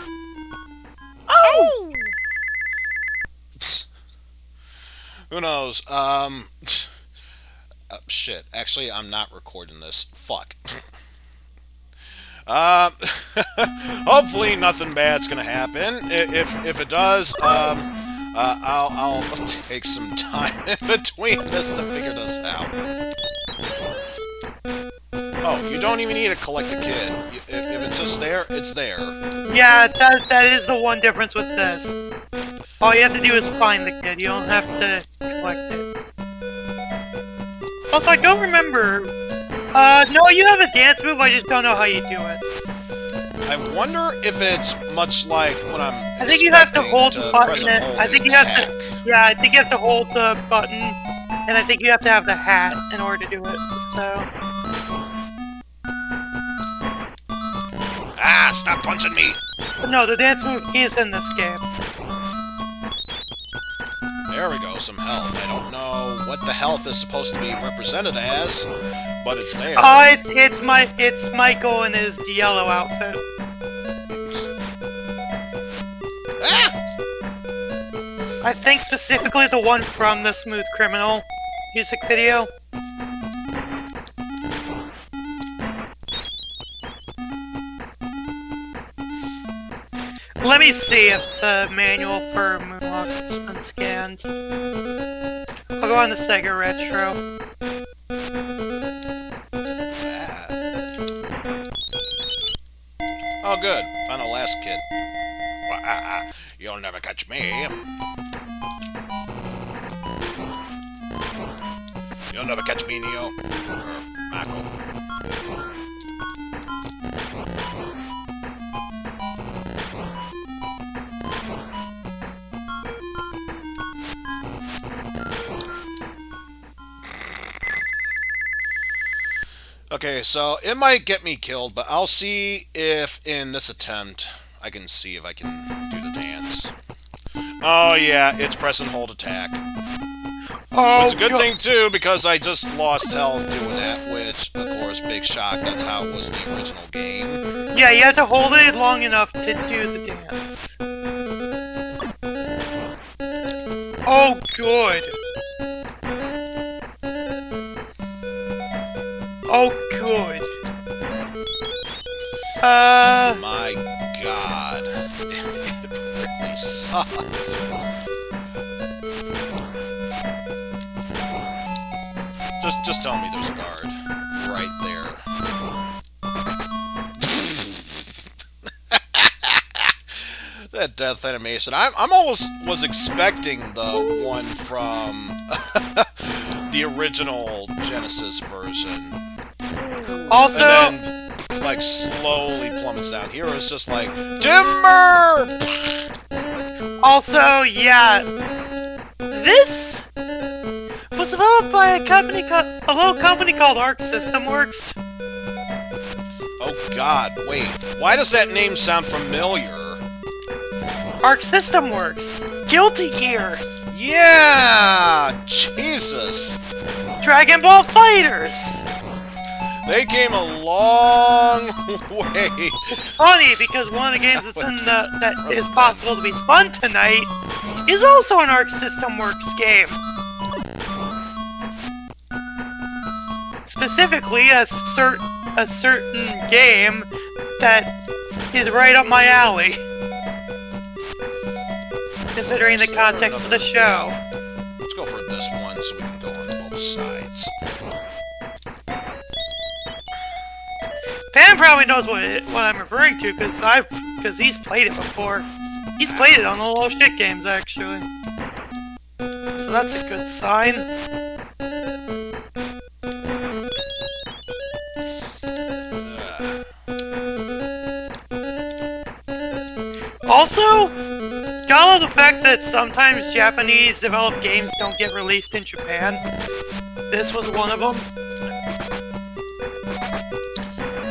Oh! Who knows? Shit. Actually, I'm not recording this. Fuck. Hopefully nothing bad's gonna happen. If it does, I'll take some time in between this to figure this out. Oh, you don't even need to collect the kid. If it's just there, it's there. Yeah, that is the one difference with this. All you have to do is find the kid. You don't have to collect it. Also, I don't remember. No, you have a dance move. I just don't know how you do it. I wonder if it's much like when I'm. I think you have to hold the button. I think you have to. Yeah, I think you have to hold the button, and I think you have to have the hat in order to do it. So. Ah! Stop punching me! But no, the dance move is in this game. There we go, some health. I don't know what the health is supposed to be represented as, but it's there. Oh, it's Michael in his yellow outfit. Ah! I think specifically the one from the Smooth Criminal music video. Let me see if the manual for Moonwalk has been scanned. I'll go on the Sega Retro. Ah. Oh, good. Found the last kid. You'll never catch me. You'll never catch me, Neo. Or Michael. Okay, so it might get me killed, but I'll see if in this attempt I can see if I can do the dance. Oh yeah, it's press and hold attack. Oh, it's a good thing too, because I just lost health doing that, which, of course, big shock, that's how it was in the original game. Yeah, you have to hold it long enough to do the dance. Oh, good. Oh, good. My god. It really sucks. Just tell me there's a guard. Right there. That death animation. I'm almost was expecting the one from the original Genesis version. Also, and then, like, slowly plummets down. Here it's just like, timber! Also, yeah, this was developed by a little company called Arc System Works. Oh god, wait. Why does that name sound familiar? Arc System Works. Guilty Gear. Yeah! Jesus! Dragon Ball Fighters. They came a long way. It's funny because one of the games that is possible to be spun tonight is also an Arc System Works game. Specifically, a certain game that is right up my alley. Considering the context of the show. Let's go for this one so we can go on both sides. Pam probably knows what I'm referring to because he's played it before. He's played it on the little shit games actually. So that's a good sign. Also, gotta love the fact that sometimes Japanese developed games don't get released in Japan. This was one of them.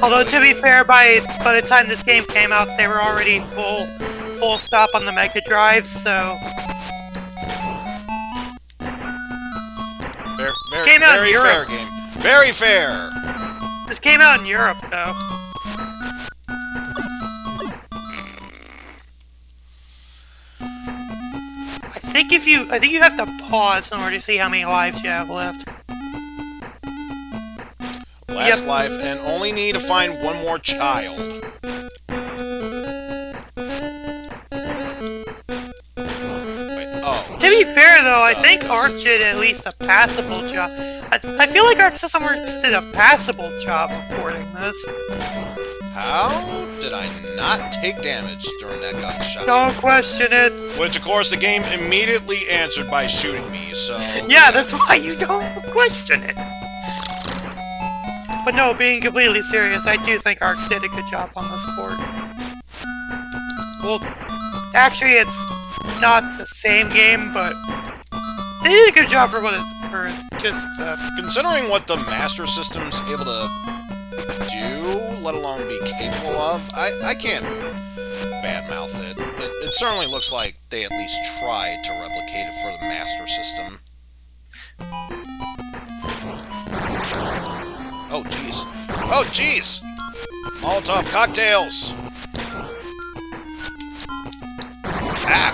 Although to be fair, by the time this game came out, they were already full stop on the Mega Drive, so Very, came out in very Europe. fair game. Very fair. This came out in Europe, though. I think you have to pause in order to see how many lives you have left. Last life, and only need to find one more child. Wait, oh. To be fair, though, I think Arc did at least a passable job. I feel like Arc System Works did a passable job of this. How did I not take damage during that gunshot? Don't question it. Which, of course, the game immediately answered by shooting me, so... Yeah, that's why you don't question it. But no, being completely serious, I do think Ark did a good job on this port. Well, actually, it's not the same game, but they did a good job for what it's for. Just considering what the Master System's able to do, let alone be capable of, I can't badmouth it. It certainly looks like they at least tried to replicate it for the Master System. Oh, jeez. Oh, jeez! Molotov cocktails! Ah!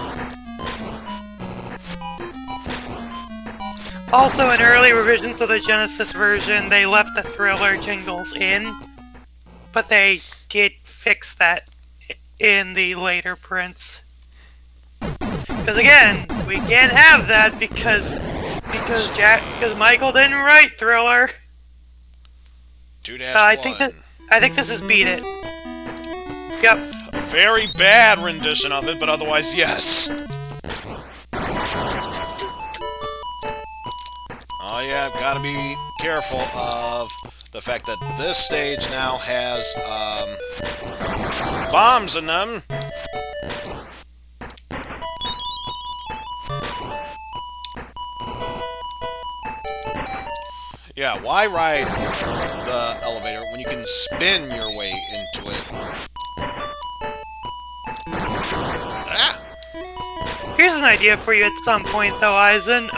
Also, in early revisions of the Genesis version, they left the Thriller jingles in, but they did fix that in the later prints. Because again, we can't have that because Michael didn't write Thriller. I think this is Beat It. Yep. A very bad rendition of it, but otherwise, yes. Oh yeah, I've got to be careful of the fact that this stage now has bombs in them. Yeah, why ride the elevator when you can spin your way into it? Ah! Here's an idea for you at some point, though, Eizen.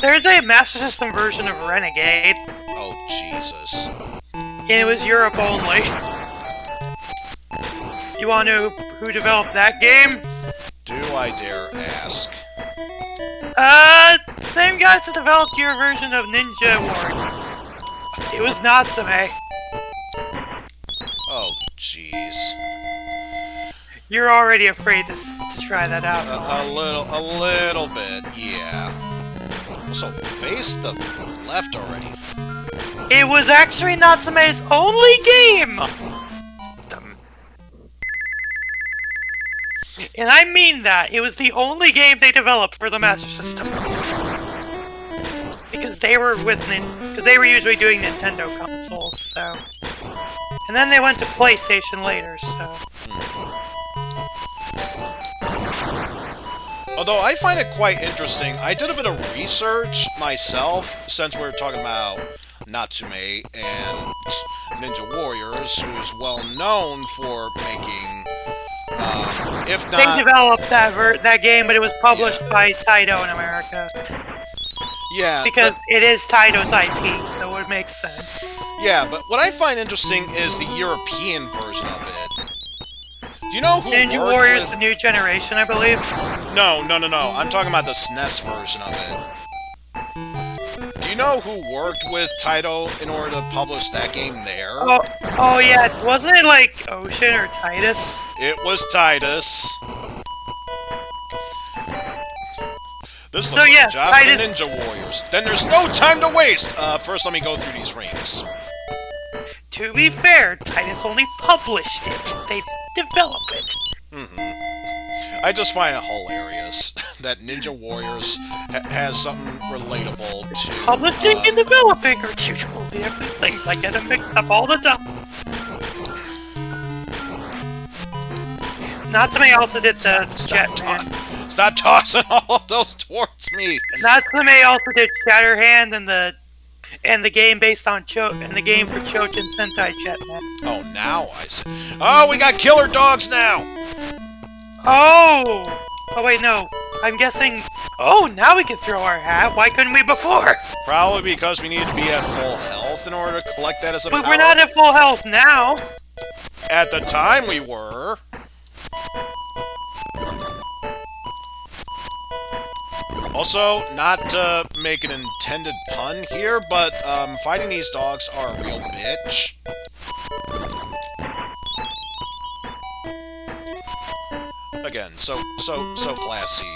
There's a Master System version of Renegade. Oh, Jesus. And it was Europe only. You wanna know who developed that game? Do I dare ask? Same guys that developed your version of Ninja Warrior. It was Natsume. Oh, jeez. You're already afraid to try that out. A little bit, yeah. So, face the left already. It was actually Natsume's only game! And I mean that. It was the only game they developed for the Master System. Because they were usually doing Nintendo consoles, so. And then they went to PlayStation later, so. Although I find it quite interesting, I did a bit of research myself, since we were talking about Natsume and Ninja Warriors, who's well known for making, if not... They developed that game, but it was published by Taito in America. Yeah. Because it is Taito's IP, so it makes sense. Yeah, but what I find interesting is the European version of it. Do you know who Ninja Warriors The New Generation, I believe? No. I'm talking about the SNES version of it. Do you know who worked with Taito in order to publish that game there? Oh yeah, wasn't it like Ocean or Titus? It was Titus. This looks like a job for the Ninja Warriors. Then there's no time to waste! First let me go through these rings. To be fair, Titus only published it. They developed it. I just find it hilarious that Ninja Warriors has something relatable to... Publishing and developing are two totally different things. I get them mixed up all the time. Natsume also did the Jetman. Stop tossing all of those towards me! Natsume also did Shatterhand and the game based on the game for Chojin Sentai Jetman. Oh, now I see. Oh, we got killer dogs now! Oh wait, no. I'm guessing... Oh, now we can throw our hat. Why couldn't we before? Probably because we needed to be at full health in order to collect that as a power. But we're not at full health now. At the time we were. Also, not to make an intended pun here, but fighting these dogs are a real bitch. Again, so classy.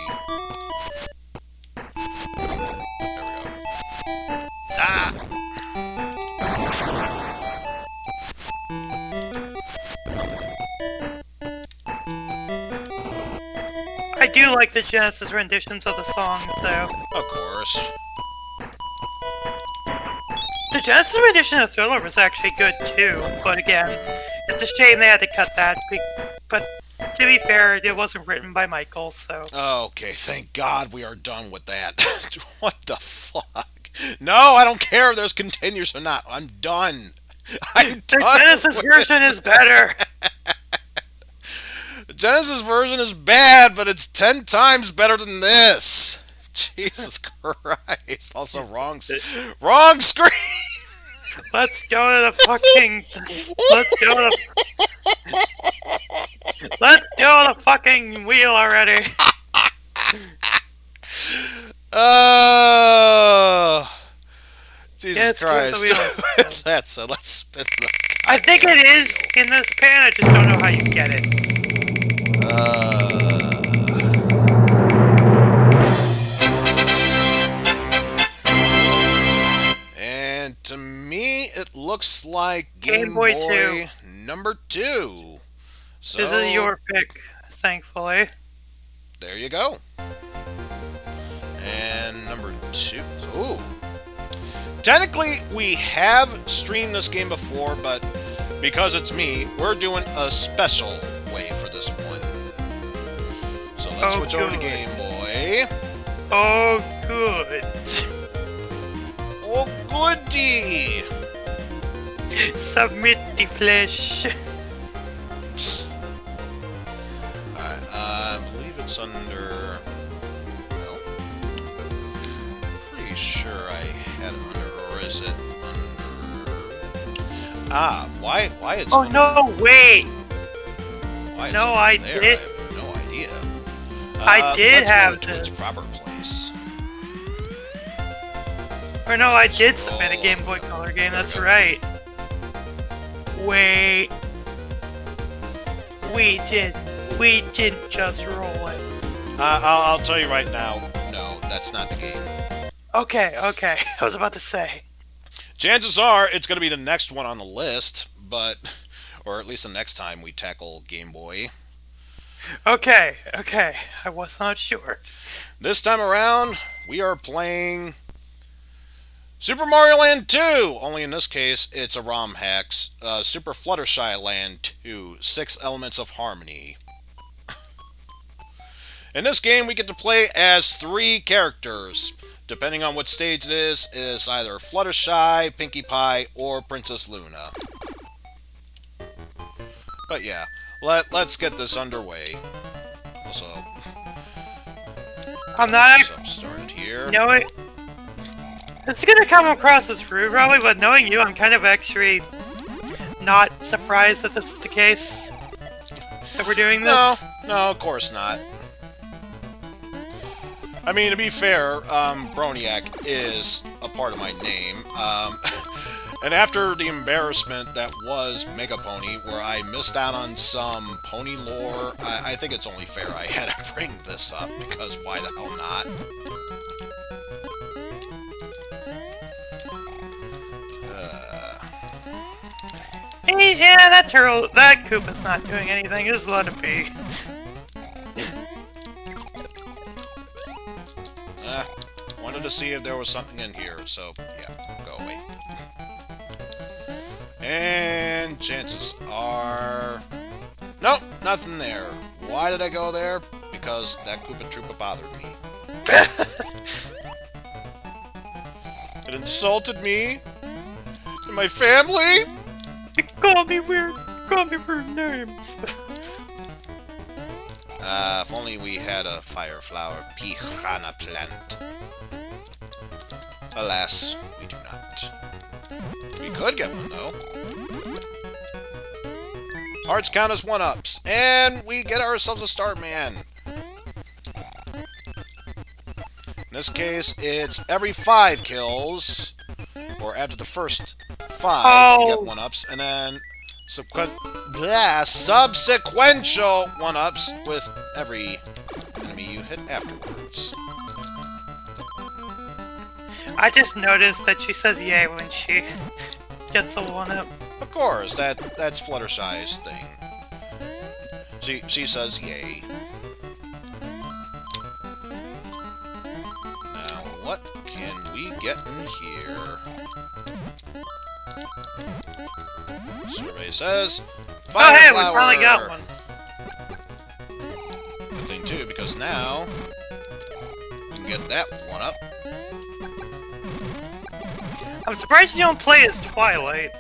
There we go. Ah! I do like the Genesis renditions of the songs, though. Of course. The Genesis rendition of Thriller was actually good, too. But again, it's a shame they had to cut that. But to be fair, it wasn't written by Michael, so... Okay, thank God we are done with that. What the fuck? No, I don't care if there's continues or not. I'm done. I'm done. The Genesis version is better. The Genesis version is bad, but it's 10 times better than this. Jesus Christ. Also, wrong screen. Let's go to the fucking... Let's go to the fucking wheel already. Oh, Jesus Christ. With that, so let's spin the... I think it is in this pan, I just don't know how you get it. And to me, it looks like Game Boy 2. number 2. So, This is your pick, thankfully. there you go. And number 2. Ooh. Technically, we have streamed this game before, but because it's me, we're doing a special way for this one. So let's switch over to Game Boy. Oh, good. Oh, goody! Submit the flesh. Alright, I believe it's under... No. Pretty sure I had it under, or is it under... why it's Oh, under... no, wait! Why it's No, under I there, did- I have no idea. I did let's have move it to its this. proper place. Or no, I did submit a Game Boy Color game, that's right. Wait. We didn't just roll it. I'll tell you right now, no, that's not the game. Okay, I was about to say. Chances are it's going to be the next one on the list, but... Or at least the next time we tackle Game Boy. Okay, I was not sure. This time around, we are playing Super Mario Land 2! Only in this case, it's a ROM hack. Super Fluttershy Land 2, 6 Elements of Harmony. In this game, we get to play as 3 characters. Depending on what stage it is either Fluttershy, Pinkie Pie, or Princess Luna. But yeah, let's get this underway. Also, I'm not started here. No, it's gonna come across as rude, probably, but knowing you, I'm kind of actually not surprised that this is the case. That we're doing this. No, of course not. I mean, to be fair, Broniac is a part of my name. And after the embarrassment that was Mega Pony, where I missed out on some pony lore, I think it's only fair I had to bring this up, because why the hell not? Hey, yeah, that Koopa's not doing anything, just let it be. Wanted to see if there was something in here, so yeah, go away. And chances are... Nope, nothing there. Why did I go there? Because that Koopa Troopa bothered me. It insulted me and my family. It called me weird names. If only we had a fire flower piranha plant. Alas, we do not. We could get one, though. Hearts count as 1-ups, and we get ourselves a Star Man. In this case, it's every 5 kills, or after the first 5, you get 1-ups, and then subsequential 1-ups with every enemy you hit afterwards. I just noticed that she says yay when she gets a 1-up. Of course, that's Fluttershy's thing. She says yay. what can we get in here? Survey says, Oh, hey, we Fireflower! finally got one. Good thing too, because now we can get that one up. I'm surprised you don't play as Twilight.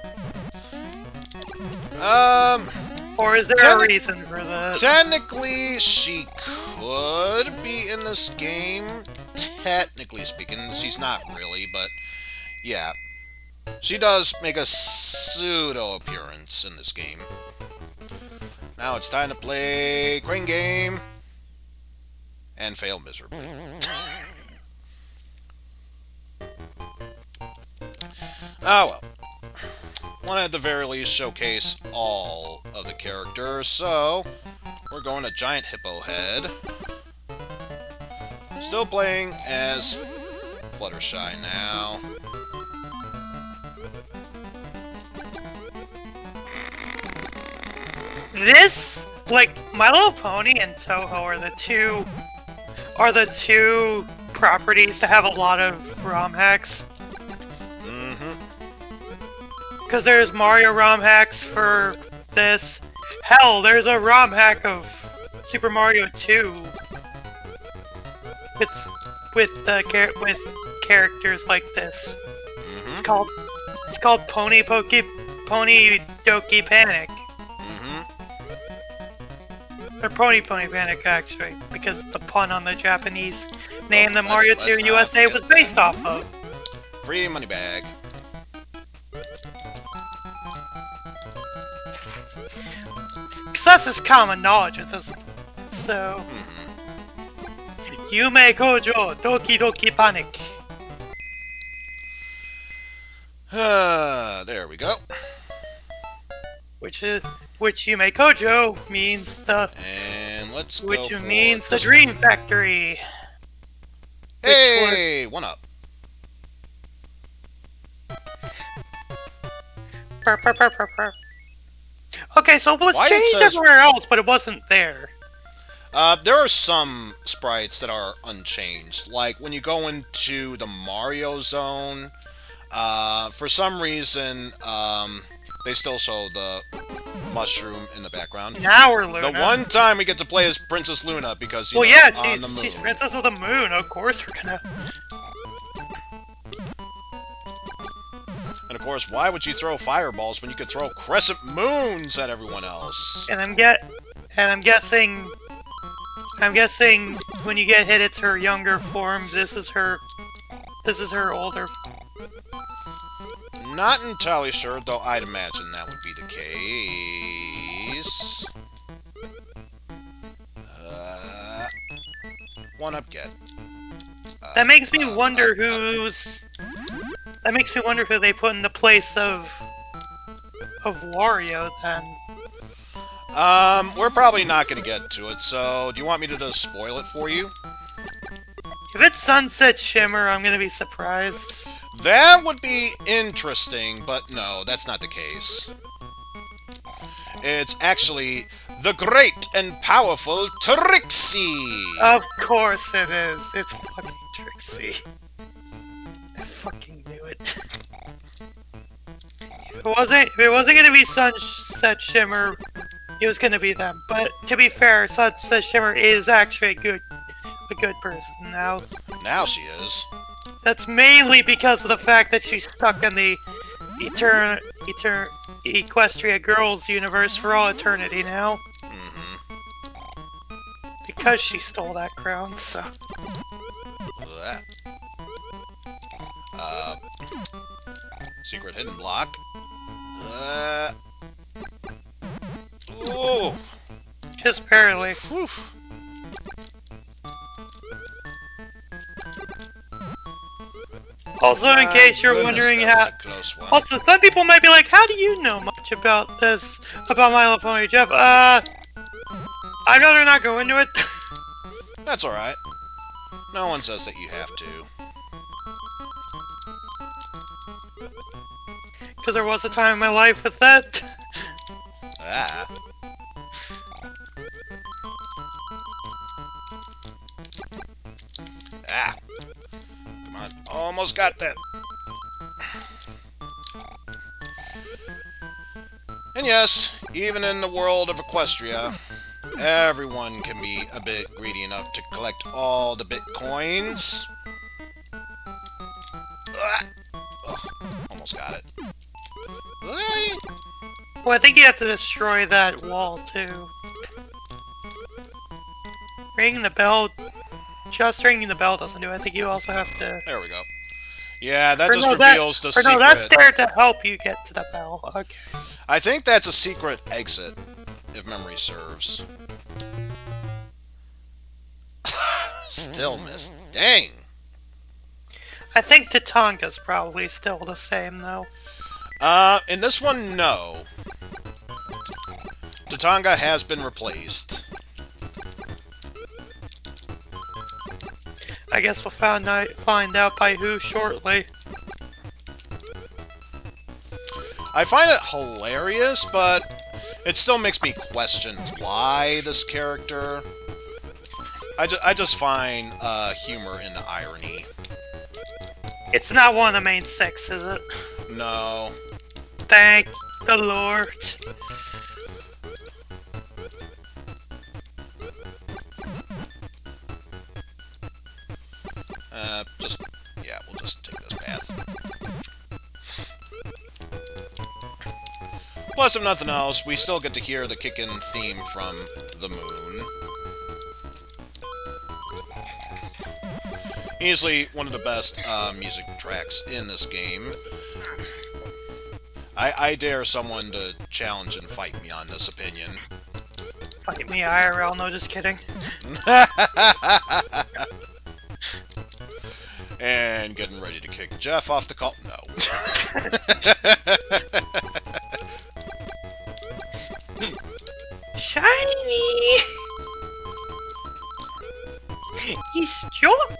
Or is there a reason for that? Technically, she could be in this game. Technically speaking, she's not really, but yeah. She does make a pseudo-appearance in this game. Now it's time to play Crane Game. And fail miserably. Oh well. Want to at the very least showcase all of the characters, so we're going to Giant Hippo Head. Still playing as Fluttershy now. This, like, My Little Pony and Toho are the two properties that have a lot of ROM hacks. Because there's Mario ROM hacks for this. Hell, there's a ROM hack of Super Mario 2 with characters like this. It's called Pony Doki Panic. Or Pony Panic, actually, because the pun on the Japanese name that Mario 2 USA was based off of. Free money bag. Because that's just common knowledge at this point. So... Yume Kojo Doki Doki Panic. There we go. Which Yume Kojo means the... And let's go Which for means the this Dream one. Factory. Hey! One up. Purr. Okay, so it was Why it changed says- everywhere else, but it wasn't there. There are some sprites that are unchanged. Like, when you go into the Mario zone, for some reason, they still show the mushroom in the background. Now we're Luna. The one time we get to play as Princess Luna, because, you Well, know, yeah, on the moon. she's Princess of the Moon. Of course we're gonna... And of course, why would you throw fireballs when you could throw crescent moons at everyone else? And I'm guessing when you get hit, it's her younger form. This is her older. Not entirely sure, though I'd imagine that would be the case. One up get. That makes me wonder who's... That makes me wonder who they put in the place of Wario, then. We're probably not gonna get to it, so do you want me to just spoil it for you? If it's Sunset Shimmer, I'm gonna be surprised. That would be interesting, but no, that's not the case. It's actually the great and powerful Trixie! Of course it is. It's fucking Trixie. I fucking knew it. If it wasn't gonna be Sunset Shimmer, it was gonna be them. But to be fair, Sunset Shimmer is actually a good person now. Now she is. That's mainly because of the fact that she's stuck in the Equestria Girls universe for all eternity now. Because she stole that crown, so... That. Secret hidden block. Oh! Just barely. Whew. Also, in case you're wondering how... Also, some people might be like, how do you know much about this, about My Little Pony, Jeff? I'd rather not go into it. That's alright. No one says that you have to. Because there was a time in my life with that. Ah. Ah. Come on. almost got that. And yes, even in the world of Equestria, everyone can be a bit greedy enough to collect all the bitcoins. Ugh, almost got it. Well, I think you have to destroy that wall, too. Ringing the bell... Just ringing the bell doesn't do it. I think you also have to... There we go. Yeah, that just reveals the secret. No, that's there to help you get to the bell. Okay. I think that's a secret exit, if memory serves. Still missed. Dang! I think Tatanga's probably still the same, though. In this one, no. Tatanga has been replaced. I guess we'll find out by who shortly. I find it hilarious, but it still makes me question why this character. I just find humor in the irony. It's not one of the main six, is it? No. Thank the Lord. Yeah, we'll just take this path. Plus, if nothing else, we still get to hear the kick-in theme from the moon. Easily one of the best music tracks in this game. I dare someone to challenge and fight me on this opinion. Fight me IRL, no, just kidding. And getting ready to kick Jeff off the call. No. Shiny! He's drunk!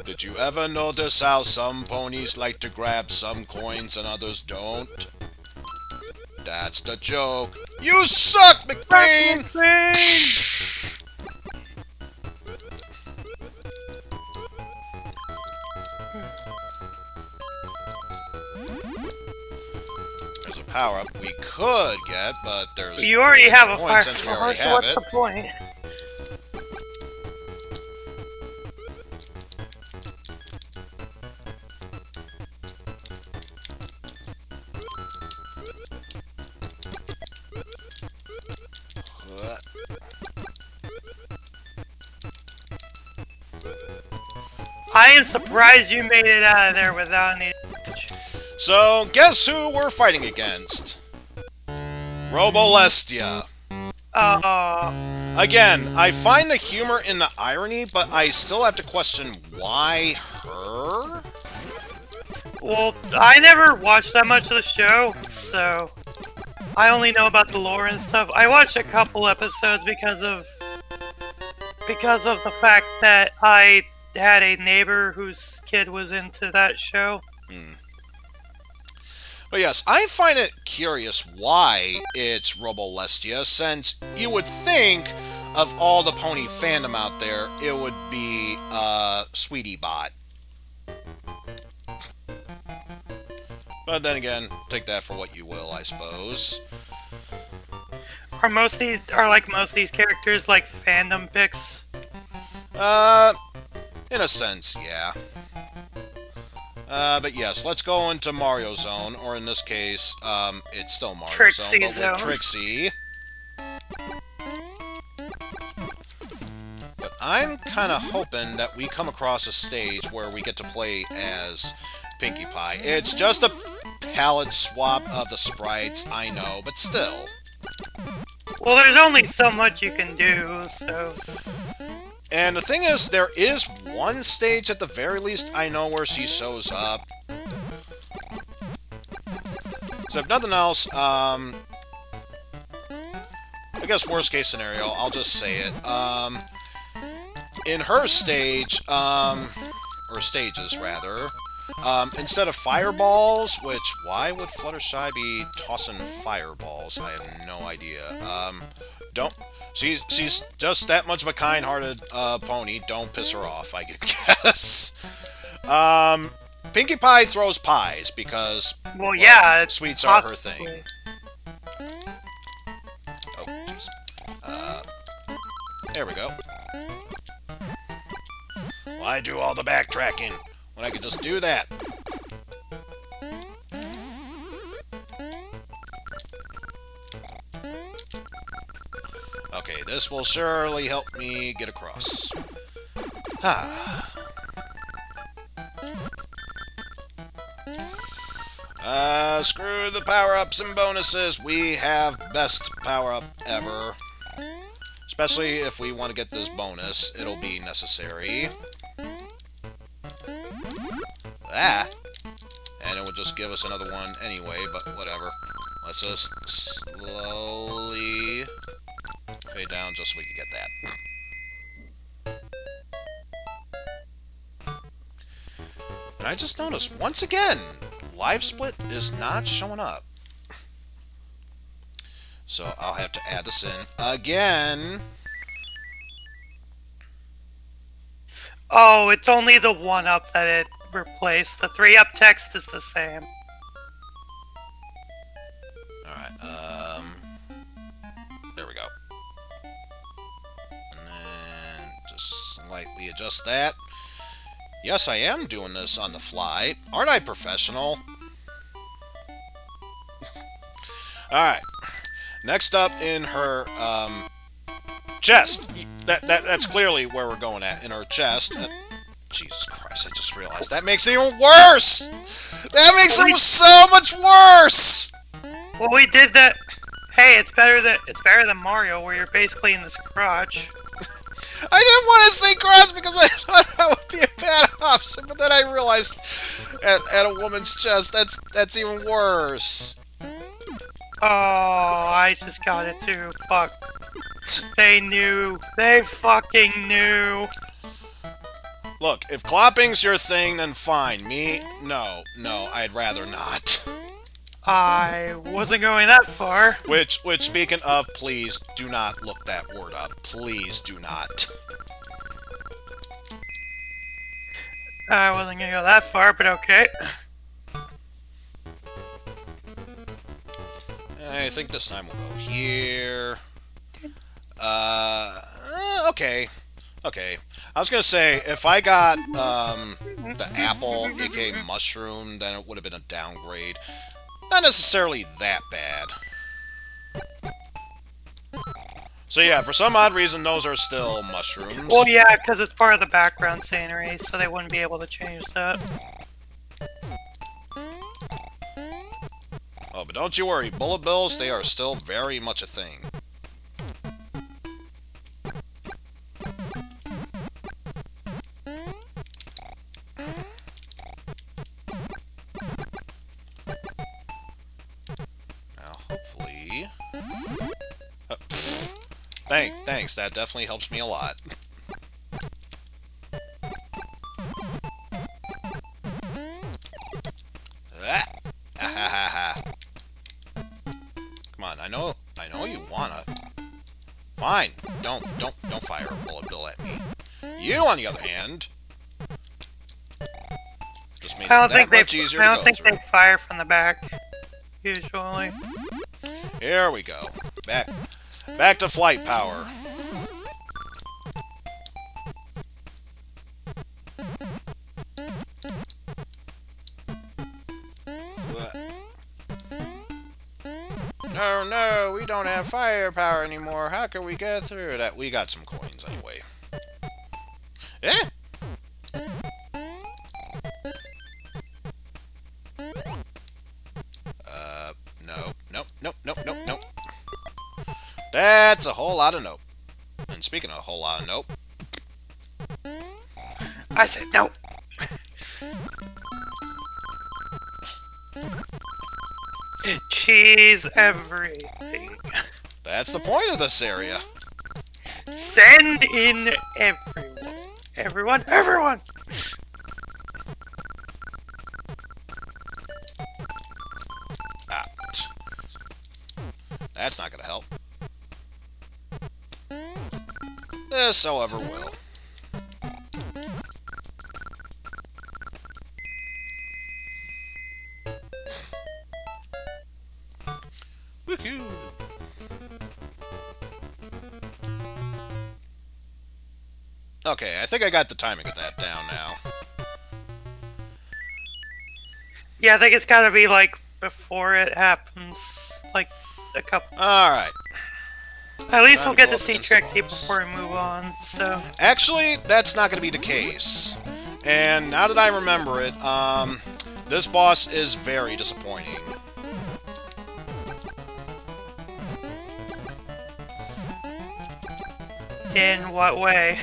Did you ever notice how some ponies like to grab some coins and others don't? That's the joke. You suck, McBain! There's a power-up we could get, but there's... You already have a point since we already so have what's it. the point? I am surprised you made it out of there without any damage. So, guess who we're fighting against? Robolestia. Again, I find the humor in the irony, but I still have to question why her? Well, I never watched that much of the show, so I only know about the lore and stuff. I watched a couple episodes because of the fact that I had a neighbor whose kid was into that show. But yes, I find it curious why it's Robolestia, since you would think of all the pony fandom out there, it would be Sweetie Bot. But then again, take that for what you will, I suppose. Are most of these characters like fandom picks? In a sense, yeah. But yes, let's go into Mario Zone, or in this case, it's still Mario Trixie Zone, but with Trixie. But I'm kind of hoping that we come across a stage where we get to play as Pinkie Pie. It's just a palette swap of the sprites, I know, but still. Well, there's only so much you can do, so... And the thing is, there is one stage at the very least I know where she shows up. So if nothing else, I guess worst case scenario, I'll just say it. In her stage, or stages rather, Instead of fireballs, which, why would Fluttershy be tossing fireballs? I have no idea. Don't, she's just that much of a kind-hearted, pony. Don't piss her off, I guess. Pinkie Pie throws pies, because, Well, yeah, it's sweets are her possibly. thing. Oh, jeez. There we go. Why do all the backtracking when I could just do that? Okay, this will surely help me get across. Screw the power-ups and bonuses. We have best power-up ever. Especially if we want to get this bonus, it'll be necessary. And it will just give us another one anyway, but whatever. Let's just slowly fade down just so we can get that. And I just noticed, once again, Live Split is not showing up. So I'll have to add this in again. Oh, it's only the 1-up that it replaced. The 3-up text is the same. Alright, there we go. And then just slightly adjust that. Yes, I am doing this on the fly. Aren't I professional? Alright. Next up in her, chest. That's clearly where we're going at. In her chest. Jesus Christ, I just realized. That makes it even worse! That makes it so much worse! Well, we did that. Hey, it's better than Mario, where you're basically in this crotch. I didn't want to say crotch because I thought that would be a bad option, but then I realized at a woman's chest, that's even worse. Oh, I just got it too. Fuck. They knew. They fucking knew. Look, if clopping's your thing, then fine. Me, no, I'd rather not. I wasn't going that far. Which, speaking of, please do not look that word up. Please do not. I wasn't gonna go that far, but okay. I think this time we'll go here. Okay. Okay. I was gonna say, if I got, the apple, aka mushroom, then it would have been a downgrade. Not necessarily that bad. So yeah, for some odd reason, those are still mushrooms. Well, yeah, because it's part of the background scenery, so they wouldn't be able to change that. Oh, but don't you worry, bullet bills, they are still very much a thing. Now, hopefully... Thanks, that definitely helps me a lot. Come on, I know you wanna. Fine, don't fire a bullet bill at me. You, on the other hand, just made it that much easier to go through. I don't think they fire from the back, usually. Here we go. Back to flight power. No, we don't have firepower anymore. How can we get through that? We got some coins anyway. Eh? Nope. That's a whole lot of nope. And speaking of a whole lot of nope. I said nope. Cheese everything. That's the point of this area. Send in everyone. Everyone. That's not gonna help. This, however, will. Woohoo! Okay, I think I got the timing of that down now. Yeah, I think it's gotta be like before it happens, like a couple. Alright. At least Time we'll to get go to up see against the Trixie boss. before we move on, so. Actually, that's not going to be the case. And now that I remember it, this boss is very disappointing. In what way?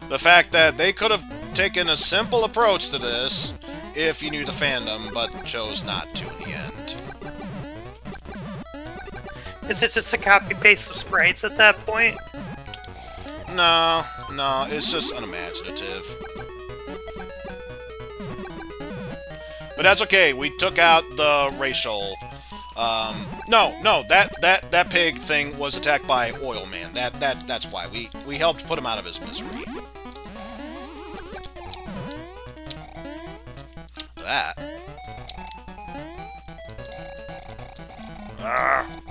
The fact that they could have taken a simple approach to this if you knew the fandom, but chose not to in the end. Is it just a copy paste of sprites at that point? No, it's just unimaginative. But that's okay. We took out the racial. No, that pig thing was attacked by Oil Man. That's why we helped put him out of his misery. That.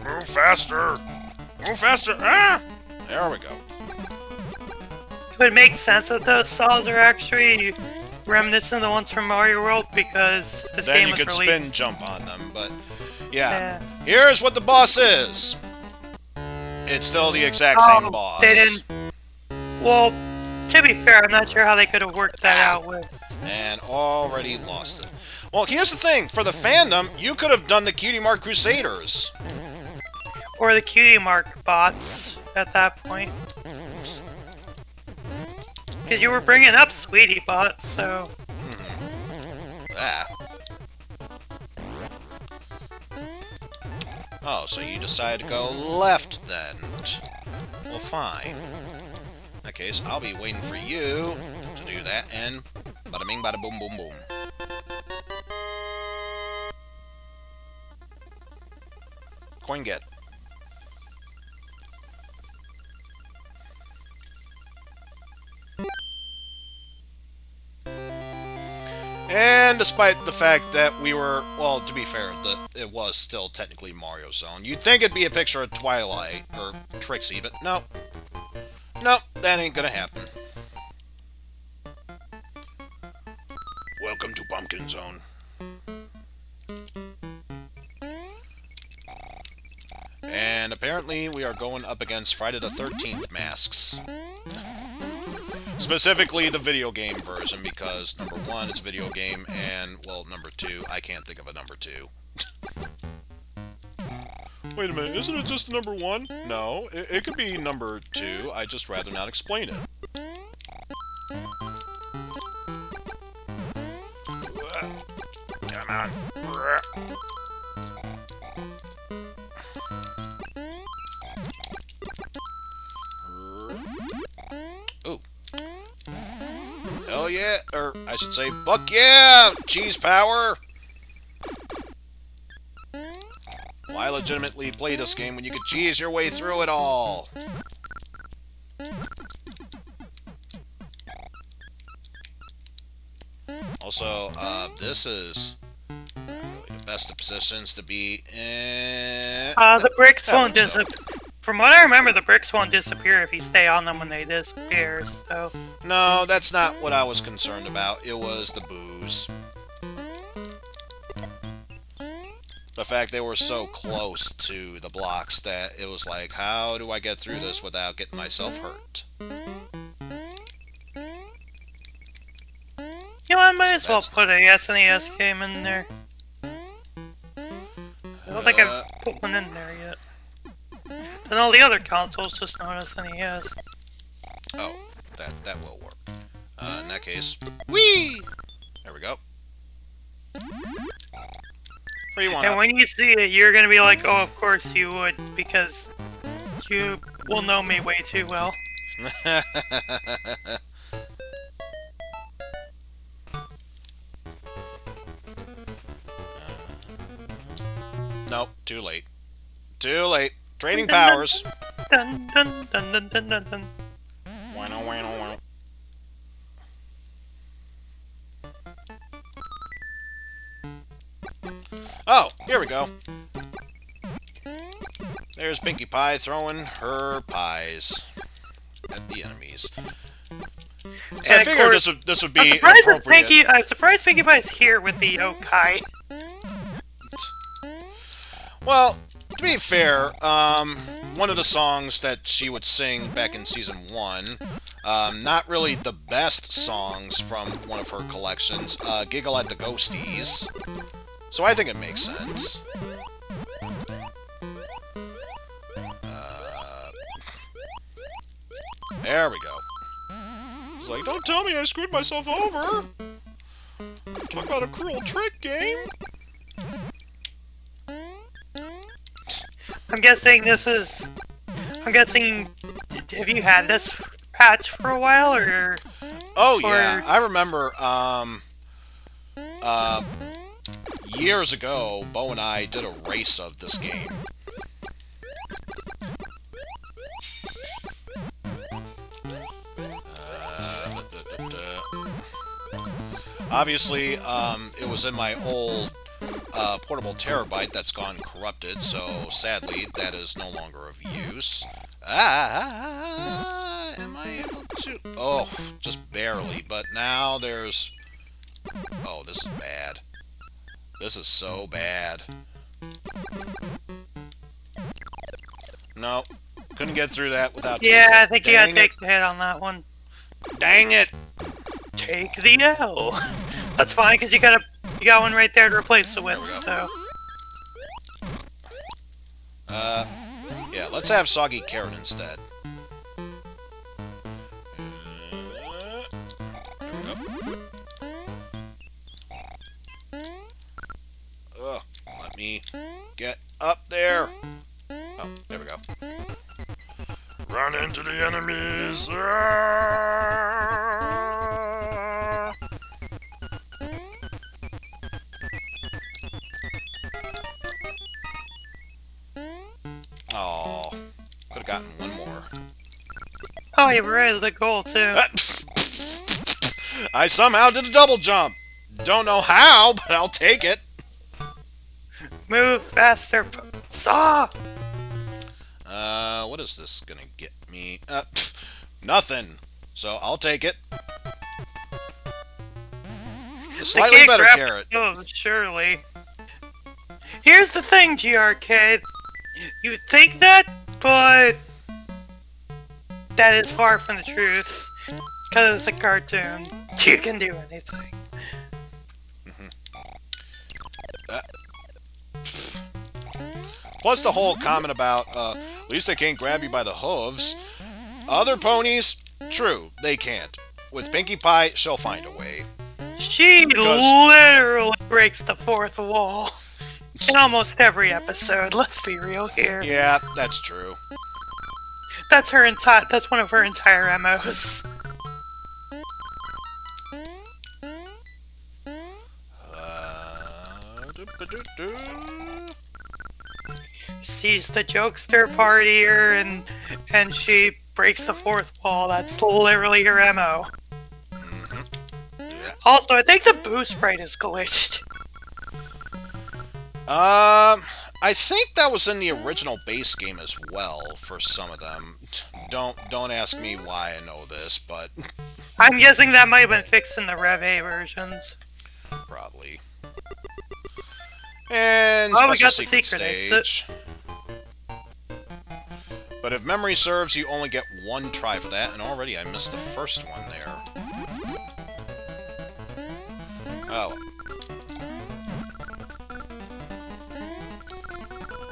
Move faster! Move faster! Ah! There we go. It would make sense that those saws are actually reminiscent of the ones from Mario World because this Then game you was could released. spin jump on them, but yeah. Here's what the boss is. It's still the exact same boss. They didn't. Well, to be fair, I'm not sure how they could have worked that out with. And already lost it. Well, here's the thing. For the fandom, you could have done the Cutie Mark Crusaders. Or the Cutie Mark bots at that point. Because you were bringing up Sweetie bots, so. Ah. Oh, so you decided to go left then. Well, fine. In that case, I'll be waiting for you to do that, and bada bing, bada boom, boom, boom. Coin get. And despite the fact that we were, well, to be fair, it was still technically Mario Zone, you'd think it'd be a picture of Twilight, or Trixie, but no. Nope, that ain't gonna happen. Welcome to Pumpkin Zone. And apparently we are going up against Friday the 13th masks. Specifically the video game version, because number one, it's a video game, and, well, number two, I can't think of a number two. Wait a minute, isn't it just number one? No, it could be number two, I'd just rather not explain it. Come on. Ooh. Hell yeah, or I should say, buck yeah! Cheese power! Why legitimately play this game when you could cheese your way through it all? Also, this is not really the best of positions to be in. The bricks won't disappear. From what I remember, the bricks won't disappear if you stay on them when they disappear, so. No, that's not what I was concerned about. It was the booze. The fact they were so close to the blocks that it was like, how do I get through this without getting myself hurt? You know, I might as well put a SNES game in there. I don't think I've put one in there yet. And all the other consoles just known as SNES. Oh, that will work. In that case, whee! There we go. Free one. And when you see it, you're gonna be like, oh, of course you would, because you will know me way too well. Nope, too late. Too late. Trading powers. Dun dun dun dun dun dun dun. Wano, wano, wano. Oh, here we go. There's Pinkie Pie throwing her pies at the enemies. So I figured this would be appropriate. I'm surprised Pinkie Pie's here with the yokai. Well, to be fair, one of the songs that she would sing back in Season 1, not really the best songs from one of her collections, Giggle at the Ghosties. So I think it makes sense. There we go. It's like, don't tell me I screwed myself over! Talk about a cruel trick game! I'm guessing, have you had this patch for a while, or... Oh, yeah. I remember, years ago, Bo and I did a race of this game. Obviously, it was in my old portable terabyte that's gone corrupted, so sadly, that is no longer of use. Am I able to... Oh, just barely, but now there's... Oh, this is bad. This is so bad. No, couldn't get through that without... Yeah, I think you gotta take the hit on that one. Dang it! Take the L. That's fine, because you got one right there to replace it with, so... Yeah, let's have Soggy Carrot instead. There we go. Ugh, let me get up there. Oh, there we go. Run into the enemies! Oh, could have gotten one more. Oh, you were right at the goal, too. I somehow did a double jump. Don't know how, but I'll take it. Move faster, saw! What is this gonna get me? Nothing. So I'll take it. A slightly better carrot. Oh, surely. Here's the thing, GRK. You think that, but that is far from the truth. Because it's a cartoon. You can do anything. Plus the whole comment about, at least they can't grab you by the hooves. Other ponies, true, they can't. With Pinkie Pie, she'll find a way. She literally breaks the fourth wall. In almost every episode, let's be real here. Yeah, that's true. That's one of her entire MOs. She's the jokester partier, and she breaks the fourth wall. That's literally her MO. Yeah. Also, I think the boost sprite is glitched. I think that was in the original base game as well for some of them. Don't ask me why I know this, but I'm guessing that might have been fixed in the Rev A versions. Probably. And we got special the secret secret stage. But if memory serves, you only get one try for that, and already I missed the first one there. Oh.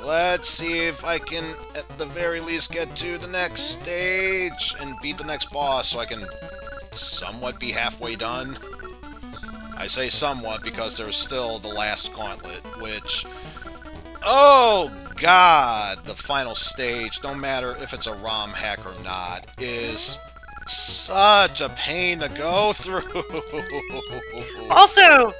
Let's see if I can, at the very least, get to the next stage and beat the next boss so I can somewhat be halfway done. I say somewhat because there's still the last gauntlet, which... Oh, God! The final stage, no matter if it's a ROM hack or not, is such a pain to go through. Also,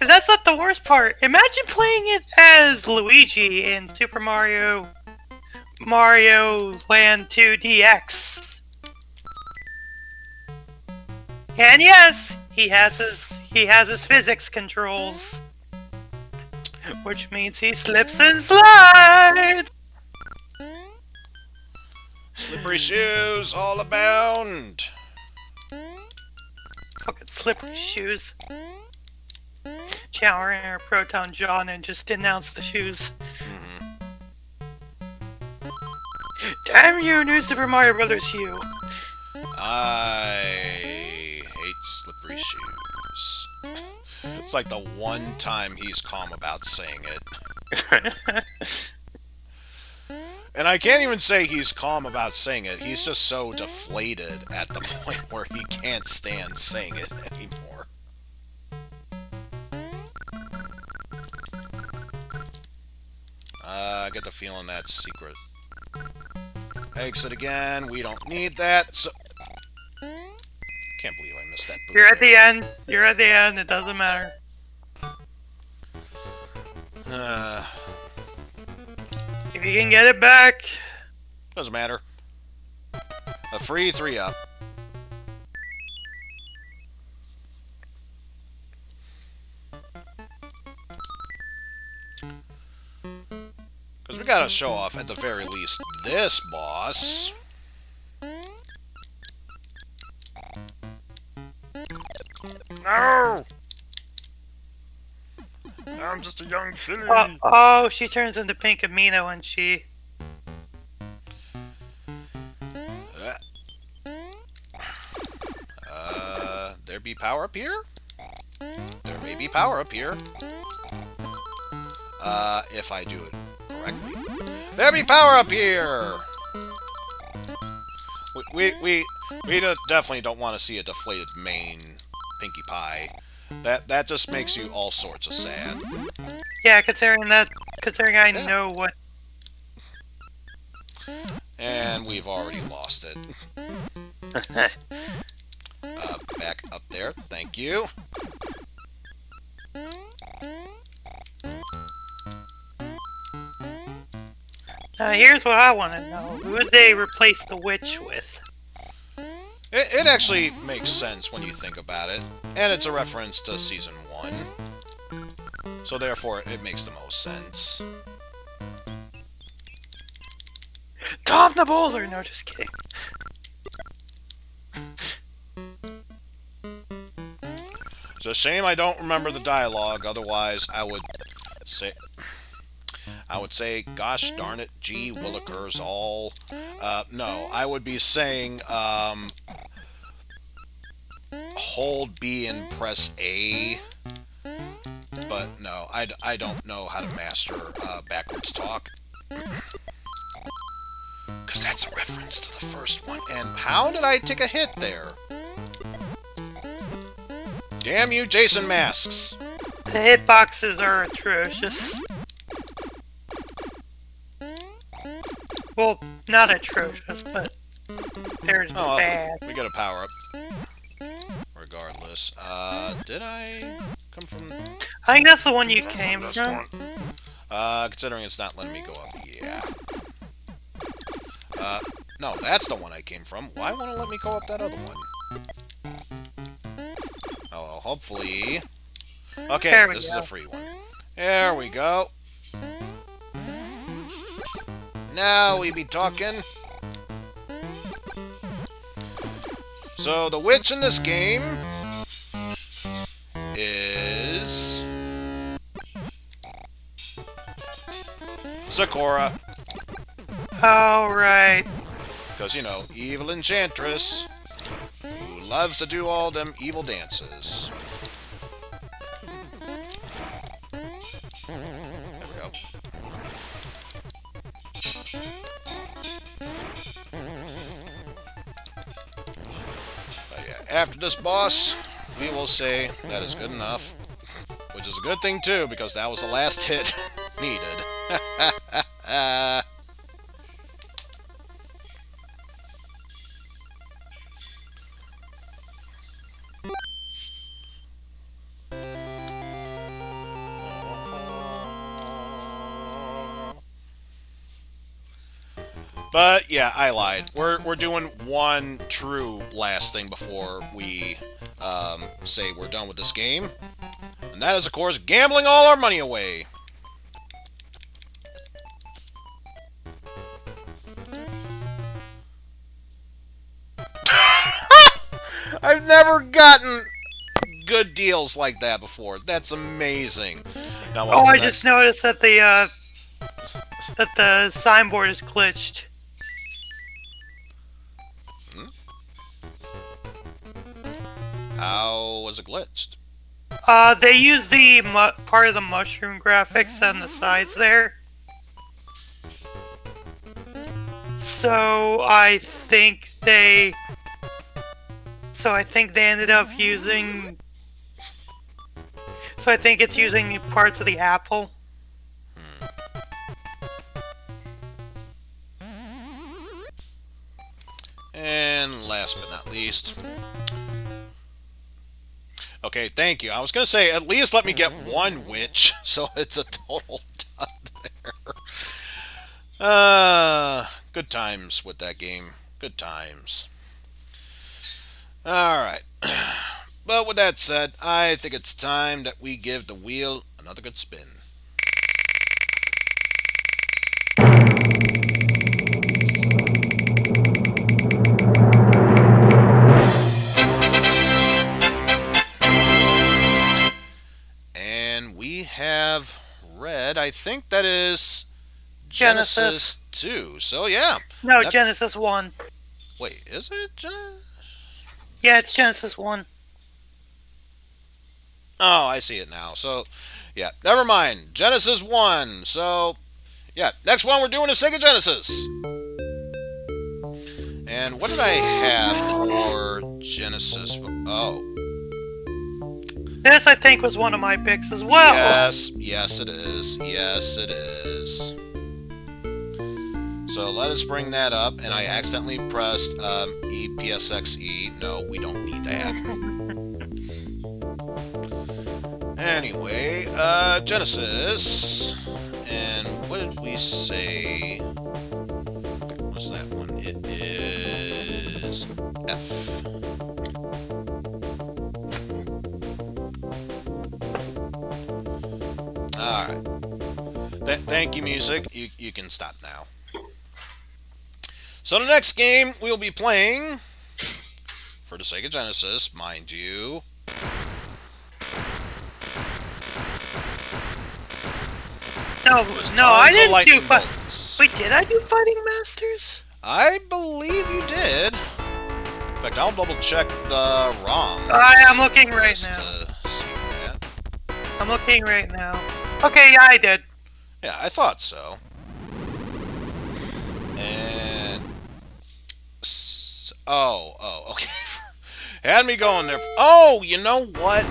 if that's not the worst part, imagine playing it as Luigi in Super Mario Mario Land 2 DX. And yes, he has his physics controls, which means he slips and slides. Slippery shoes all abound. Fucking slippery shoes. Challenger Proton John and just denounced the shoes. Damn you, New Super Mario Brothers, you! I hate slippery shoes. It's like the one time he's calm about saying it. And I can't even say he's calm about saying it. He's just so deflated at the point where he can't stand saying it anymore. I get the feeling that's secret. Exit again. We don't need that. So can't believe I missed that booth. You're at the end. You're at the end. It doesn't matter. If you can get it back. Doesn't matter. A free 3-up. Because we gotta show off, at the very least, this boss. No! I'm just a young filly. Oh, she turns into Pink Amino when she... There be power up here? There may be power up here. If I do it correctly. There be power up here! We definitely don't want to see a deflated main Pinkie Pie. That just makes you all sorts of sad. Yeah, considering I know what... And we've already lost it. Back up there. Thank you. Now here's what I want to know. Who would they replace the witch with? It actually makes sense when you think about it. And it's a reference to Season 1. So therefore, it makes the most sense. Tom the Boulder! No, just kidding. It's a shame I don't remember the dialogue, otherwise I would say, gosh darn it, gee willikers all. No, I would be saying, hold B and press A. But no, I don't know how to master backwards talk. Because that's a reference to the first one. And how did I take a hit there? Damn you, Jason Masks! The hitboxes are atrocious. Well, not atrocious, but they're bad. We got a power-up. Regardless. Did I come from... I think that's the one you came from. Considering it's not letting me go up. Yeah. No, that's the one I came from. Why won't it let me go up that other one? Oh, well, hopefully... Okay, this is a free one. There we go. Now we be talking. So, the witch in this game is... Sakura. Oh, right. Because, you know, evil enchantress who loves to do all them evil dances. There we go. But yeah, after this boss, we will say that is good enough. Which is a good thing, too, because that was the last hit needed. But yeah, I lied. We're doing one true last thing before we say we're done with this game, and that is, of course, gambling all our money away. I've never gotten good deals like that before. That's amazing. Now, Oh, I just noticed that the signboard is glitched. How was it glitched? They use the part of the mushroom graphics on the sides there. So I think they ended up using. So I think it's using parts of the apple. And last but not least. Okay, thank you. I was going to say, at least let me get one witch, so it's a total dot there. Good times with that game. Good times. Alright. But with that said, I think it's time that we give the wheel another good spin. And we have red. I think that is Genesis 2. So yeah. No, Genesis 1. Wait, is it? Yeah, it's Genesis 1. Oh, I see it now. So, yeah, never mind. Genesis 1. So, yeah, next one we're doing is Sega Genesis. And what did I have for Genesis? Oh. This, I think, was one of my picks as well. Yes, it is. Yes, it is. So let us bring that up, and I accidentally pressed EPSXE. No, we don't need that. Anyway, Genesis, and what did we say? What's that one? It is F. Alright. Thank you, music. You can stop now. So the next game we'll be playing, for the Sega Genesis, mind you, No, I didn't do Wait, did I do Fighting Masters? I believe you did. In fact, I'll double check the ROM. I'm looking right now. I'm looking right now. Okay, yeah, I did. Yeah, I thought so. And okay. Had me going there. Oh, you know what?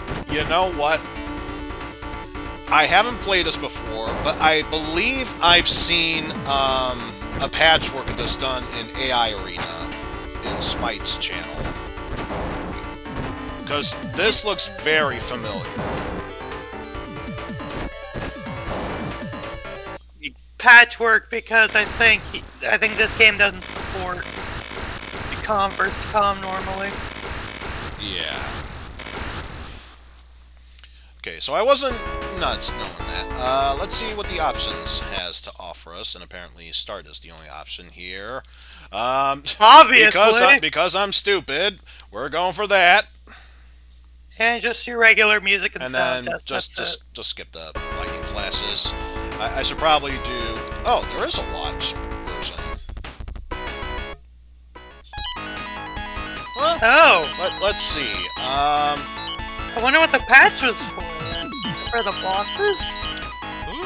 I haven't played this before, but I believe I've seen a patchwork of this done in AI Arena in Smite's channel. Because this looks very familiar. Patchwork, because I think this game doesn't support the com versus com normally. Yeah. Okay, so I wasn't nuts knowing that. Let's see what the options has to offer us, and apparently start is the only option here. Obviously. Because I'm stupid, we're going for that. And just your regular music and sound then test, just skip the lightning flashes. I should probably do... Oh, there is a watch version. Well, let's see. I wonder what the patch was for. For the bosses? Who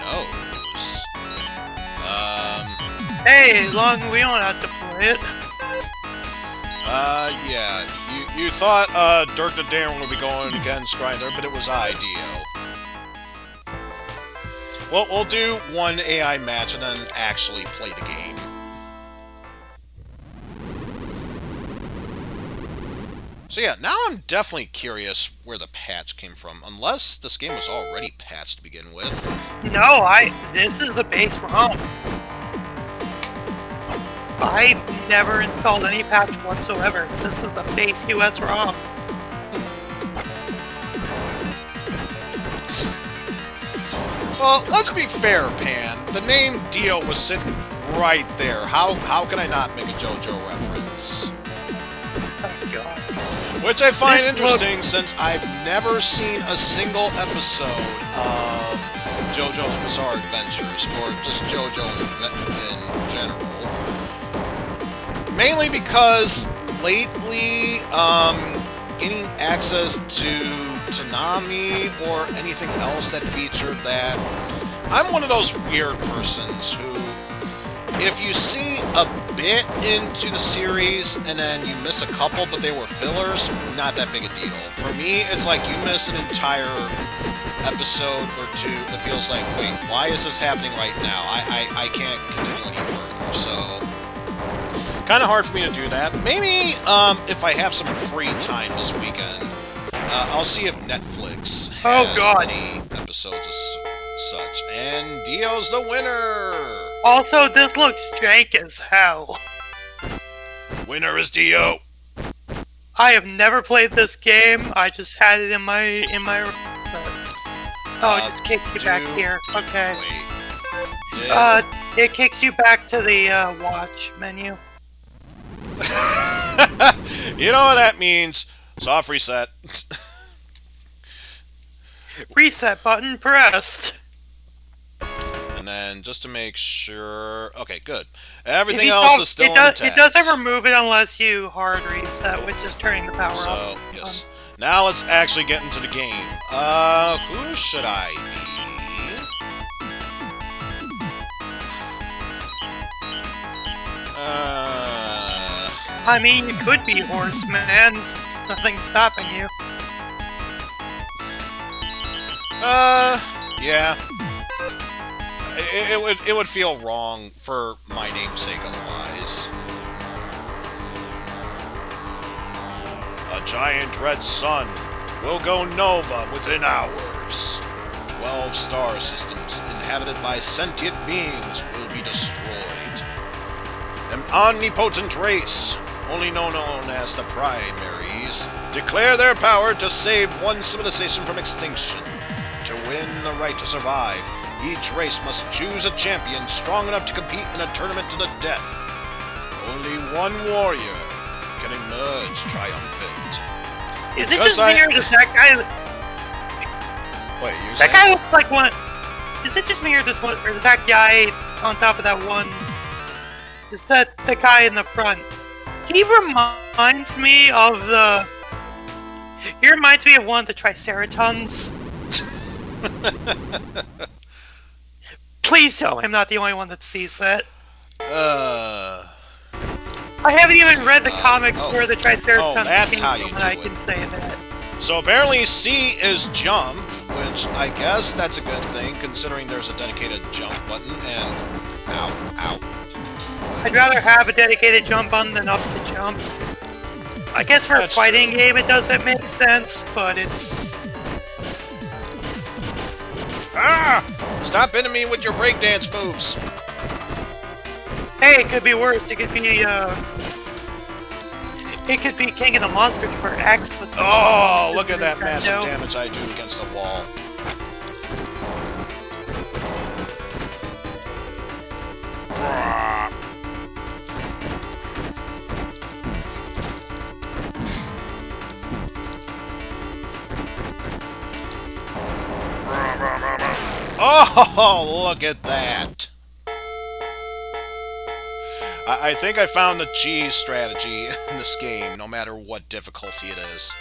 knows? Hey, long we don't have to play it. Yeah. You thought Dirk the Daring would be going against Grinder, but it was IDO. Well, we'll do one AI match and then actually play the game. So yeah, now I'm definitely curious where the patch came from, unless this game was already patched to begin with. No, this is the base ROM. I've never installed any patch whatsoever. This is the base US ROM. Well, let's be fair, Pan. The name Dio was sitting right there. How can I not make a JoJo reference? Oh god. Which I find interesting since I've never seen a single episode of JoJo's Bizarre Adventures, or just JoJo in general. Mainly because lately, getting access to Toonami or anything else that featured that, I'm one of those weird persons who, if you see a bit into the series and then you miss a couple but they were fillers, not that big a deal. For me, it's like you missed an entire episode or two that feels like, wait, why is this happening right now? I can't continue any further, so kind of hard for me to do that. Maybe if I have some free time this weekend, I'll see if Netflix has any episodes of such. And Dio's the winner! Also, this looks jank as hell. Winner is Dio! I have never played this game. I just had it in my set. Oh, it just kicked you back here. Okay. It kicks you back to the watch menu. You know what that means. Soft reset. Reset button pressed. And then, just to make sure... Okay, good. Everything else is still intact. It doesn't remove it unless you hard reset, which is turning the power off. So, yes. Now let's actually get into the game. Who should I be? I mean, you could be Horseman. Nothing's stopping you. Yeah. It would feel wrong for my namesake otherwise. A giant red sun will go nova within hours. 12 star systems inhabited by sentient beings will be destroyed. An omnipotent race, only known as the Primaries, declare their power to save one civilization from extinction. To win the right to survive, each race must choose a champion strong enough to compete in a tournament to the death. Only one warrior can emerge triumphant. Is it just me or does that guy... Wait, you're saying? That guy looks like one... Is it just me or does that guy on top of that one... Is that the guy in the front? He reminds me of the... He reminds me of one of the Triceratons. Please tell me I'm not the only one that sees that. I haven't even read the comics where the Triceratons that's came how you from, do and I it. can say that. So apparently C is jump, which I guess that's a good thing, considering there's a dedicated jump button, and... Ow. I'd rather have a dedicated jump button than up to jump. I guess for a fighting game it doesn't make sense, but it's... Ah! Stop hitting me with your breakdance moves! Hey, it could be worse. It could be, It could be King of the Monsters where X was... Oh, look at that massive damage I do against the wall. Oh, look at that. I think I found the cheese strategy in this game, no matter what difficulty it is.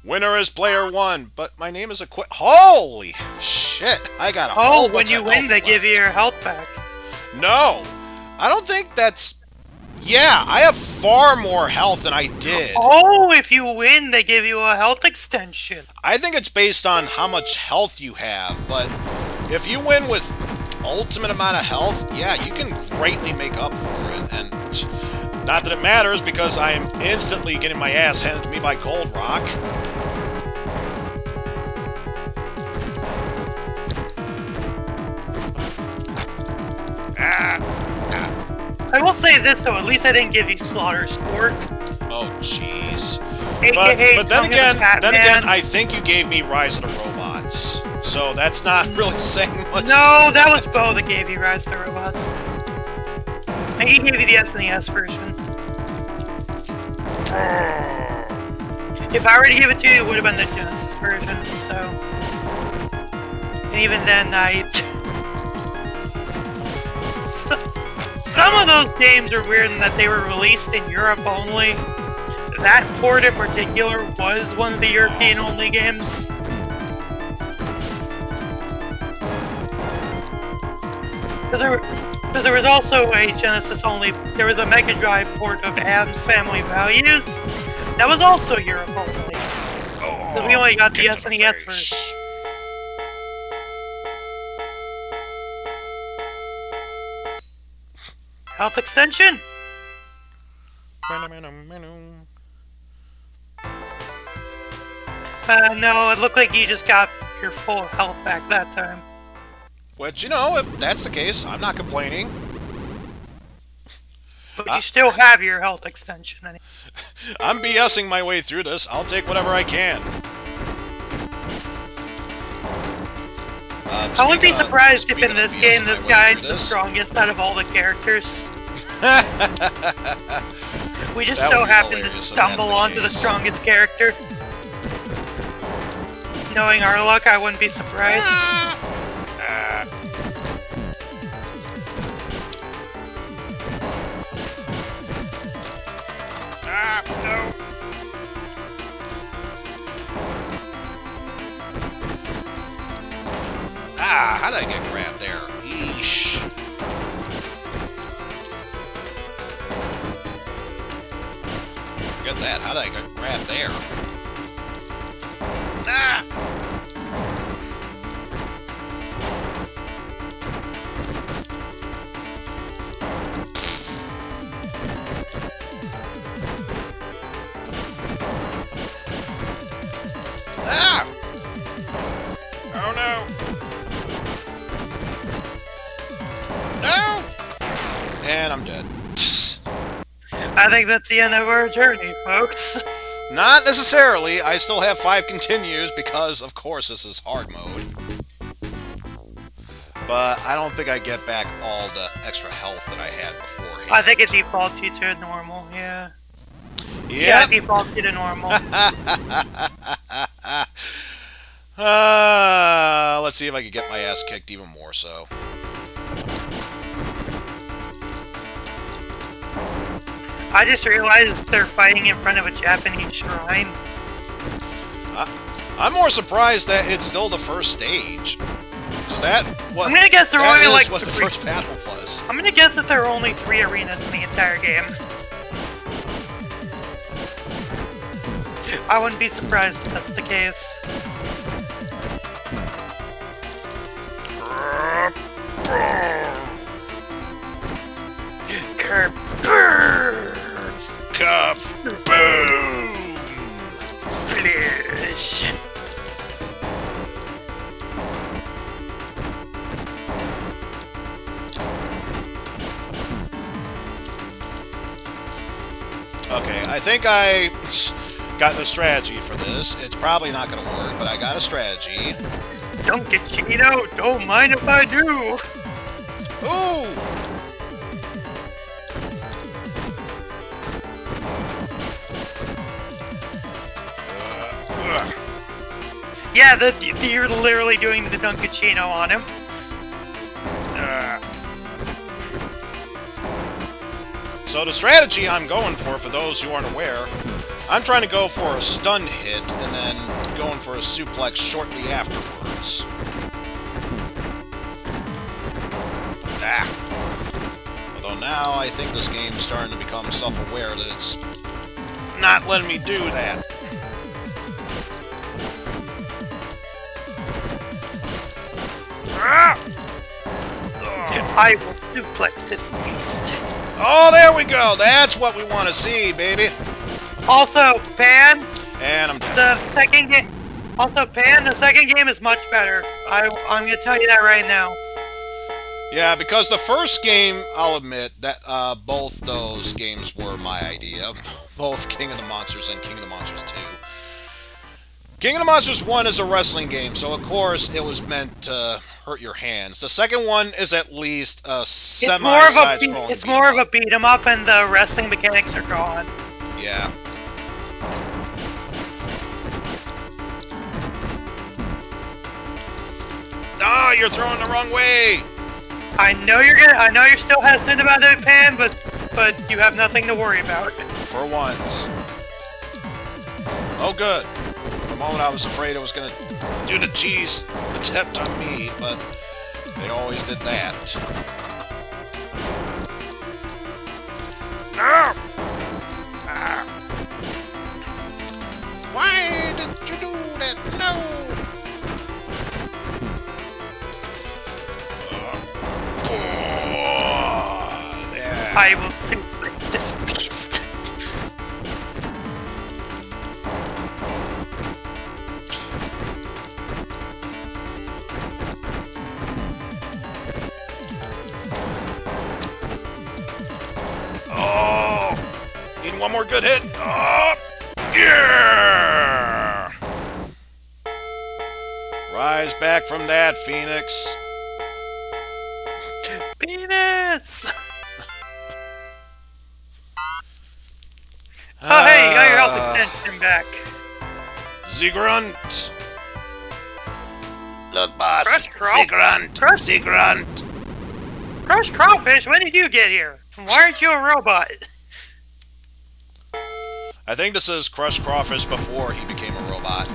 Winner is player 1, but my name is a Holy shit, I got a whole bunch of health when you win, they left. give you your health back. No, I don't think that's... Yeah, I have far more health than I did. Oh, if you win, they give you a health extension. I think it's based on how much health you have, but if you win with ultimate amount of health, yeah, you can greatly make up for it. And not that it matters, because I am instantly getting my ass handed to me by Gold Rock. will say this though, at least I didn't give you Slaughter Sport. Oh, jeez. AKA But then again, I think you gave me Rise of the Robots. So that's not really saying much. No, that was Bo that gave you Rise of the Robots. And he gave you the SNES version. If I were to give it to you, it would have been the Genesis version, so... And even then, some of those games are weird in that they were released in Europe only. That port in particular was one of the European-only games. Because there was also a Genesis-only... There was a Mega Drive port of Adam's Family Values. That was also Europe only. So we only got the SNES version. Health extension? No, it looked like you just got your full health back that time. Which, you know, if that's the case, I'm not complaining. But you still have your health extension. I'm BSing my way through this. I'll take whatever I can. I wouldn't be surprised if in this game this guy's the strongest out of all the characters. We just so happen to stumble onto the strongest character. Knowing our luck, I wouldn't be surprised. No. How did I get grabbed there? Yeesh. Forget that. How did I get grabbed there? Oh no! No! And I'm dead. I think that's the end of our journey, folks. Not necessarily. I still have 5 continues because, of course, this is hard mode. But I don't think I get back all the extra health that I had beforehand. I think it defaults you to normal, yeah. Yeah, it defaults you to normal. Let's see if I can get my ass kicked even more so. I just realized they're fighting in front of a Japanese shrine. I'm more surprised that it's still the first stage. Is that what? I'm gonna guess there are only like what the first battle was. I'm gonna guess that there are only 3 arenas in the entire game. I wouldn't be surprised if that's the case. Curb. Cup. Boom. Splish. Okay, I think I got the strategy for this. It's probably not going to work, but I got a strategy. Don't get Cheeto. Don't mind if I do. Ooh! Yeah, you're literally doing the Dunkachino on him. So the strategy I'm going for those who aren't aware, I'm trying to go for a stun hit and then going for a suplex shortly afterwards. Although now I think this game's starting to become self-aware that it's not letting me do that. I will suplex this beast. Oh, there we go. That's what we want to see, baby. Also, Pan. And I'm dead. The second game. Also, Pan. The second game is much better. I'm gonna tell you that right now. Yeah, because the first game, I'll admit that both those games were my idea. Both King of the Monsters and King of the Monsters 2. King of the Monsters 1 is a wrestling game, so of course it was meant to hurt your hands. The second one is at least a semi-side-scrolling. It's more of a beat 'em up, and the wrestling mechanics are gone. Yeah. Ah, you're throwing the wrong way. I know you're still hesitant about it, Pan, but you have nothing to worry about. For once. Oh, good. For a moment, I was afraid it was gonna do the cheese attempt on me, but they always did that. Ah! Ah! Why did you do that? No! Yeah. I will suplex this beast. Oh! Need one more good hit. Oh! Yeah! Rise back from that, Phoenix. Penis! Oh, hey, you got your health extension back. Zigrunt! Look, boss. Crush Zigrunt! Crush- Zigrunt! Crush Crawfish, when did you get here? Why aren't you a robot? I think this is Crush Crawfish before he became a robot.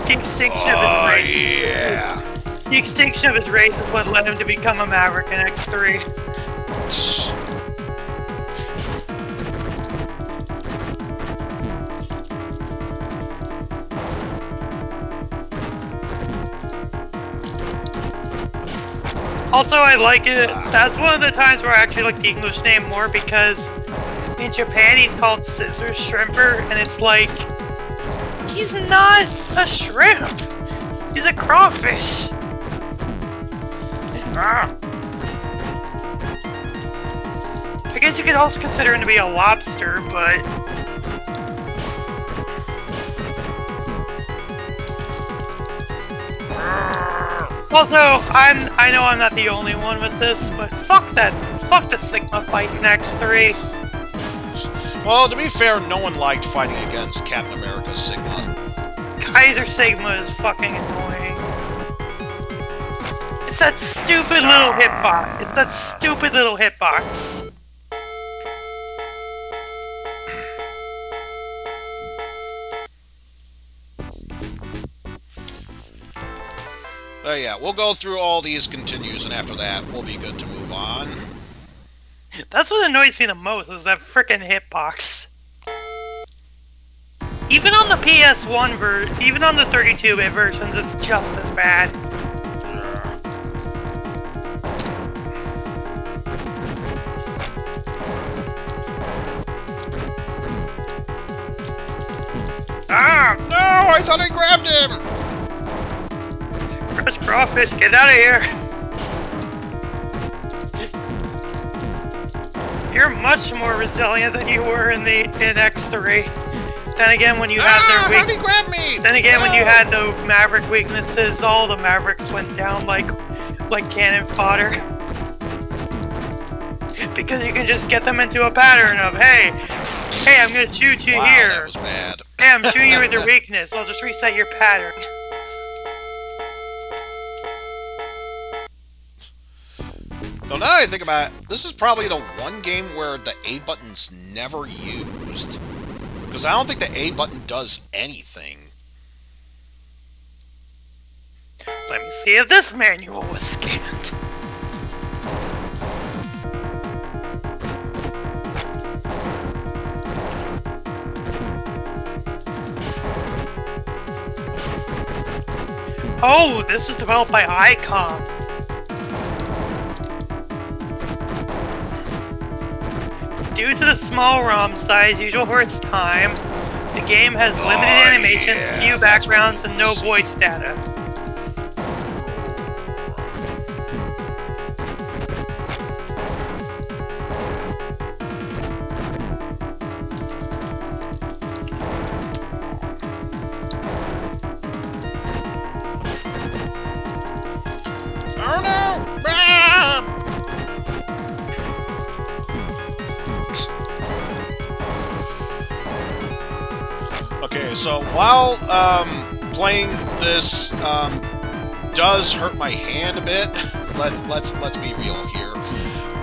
The extinction of his race. Yeah! The extinction of his race is what led him to become a Maverick in X3. Also, I like it. That's one of the times where I actually like the English name more, because in Japan he's called Scissor Shrimper, and it's like, he's not a shrimp. He's a crawfish. I guess you could also consider him to be a lobster, but also, I know I'm not the only one with this, but fuck the Sigma fight in X3. Well, to be fair, no one liked fighting against Captain America's Sigma. Kaiser Sigma is fucking annoying. It's that stupid little hitbox. It's that stupid little hitbox. Yeah, we'll go through all these continues, and after that, we'll be good to move on. That's what annoys me the most, is that frickin' hitbox. Even on the PS1 version, even on the 32-bit versions, it's just as bad. Ah! No! I thought I grabbed him! Crush Crawfish, get out of here! You're much more resilient than you were in X3. Then again, when you had their how'd he grab me? Then again, when you had the Maverick weaknesses, all the Mavericks went down like cannon fodder. Because you can just get them into a pattern of, hey, I'm gonna shoot you here. That was bad. Hey, I'm shooting you with your weakness. I'll just reset your pattern. So now that I think about it, this is probably the one game where the A button's never used. Because I don't think the A button does anything. Let me see if this manual was scanned. Oh, this was developed by ICOM. Due to the small ROM size usual for its time, the game has limited animations, few backgrounds, and no voice data. So while playing this does hurt my hand a bit, let's be real here.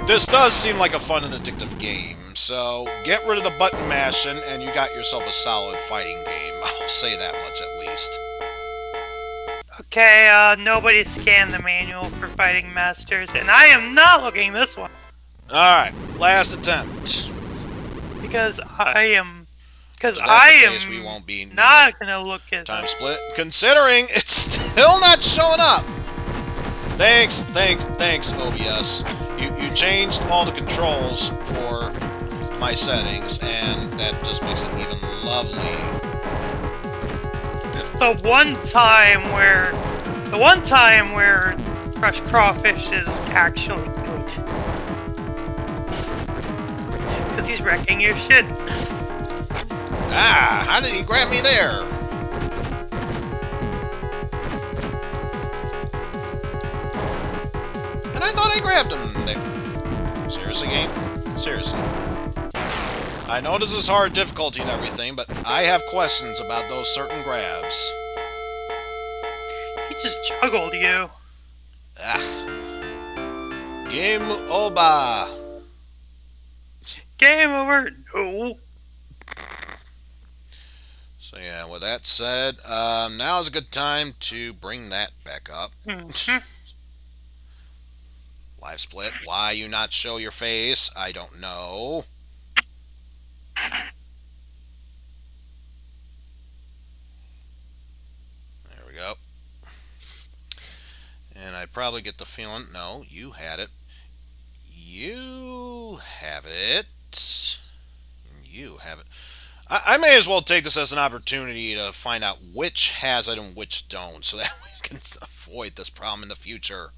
This does seem like a fun and addictive game. So get rid of the button mashing, and you got yourself a solid fighting game. I'll say that much at least. Okay, nobody scanned the manual for Fighting Masters, and I am not looking this one. Alright, last attempt. Because I am... Because So I that's the am case, we won't be not gonna look at time split, considering it's still not showing up. Thanks, OBS. You changed all the controls for my settings, and that just makes it even lovely. The one time where fresh crawfish is actually good. Because he's wrecking your shit. Ah, how did he grab me there? And I thought I grabbed him there. Seriously, game? Seriously. I know this is hard difficulty and everything, but I have questions about those certain grabs. He just juggled you. Ah. Game over. Game over. No. So yeah, with that said, now is a good time to bring that back up. Live split. Why you not show your face? I don't know. There we go. And I probably get the feeling, no, you had it. You have it. You have it. I may as well take this as an opportunity to find out which has it and which don't, so that we can avoid this problem in the future.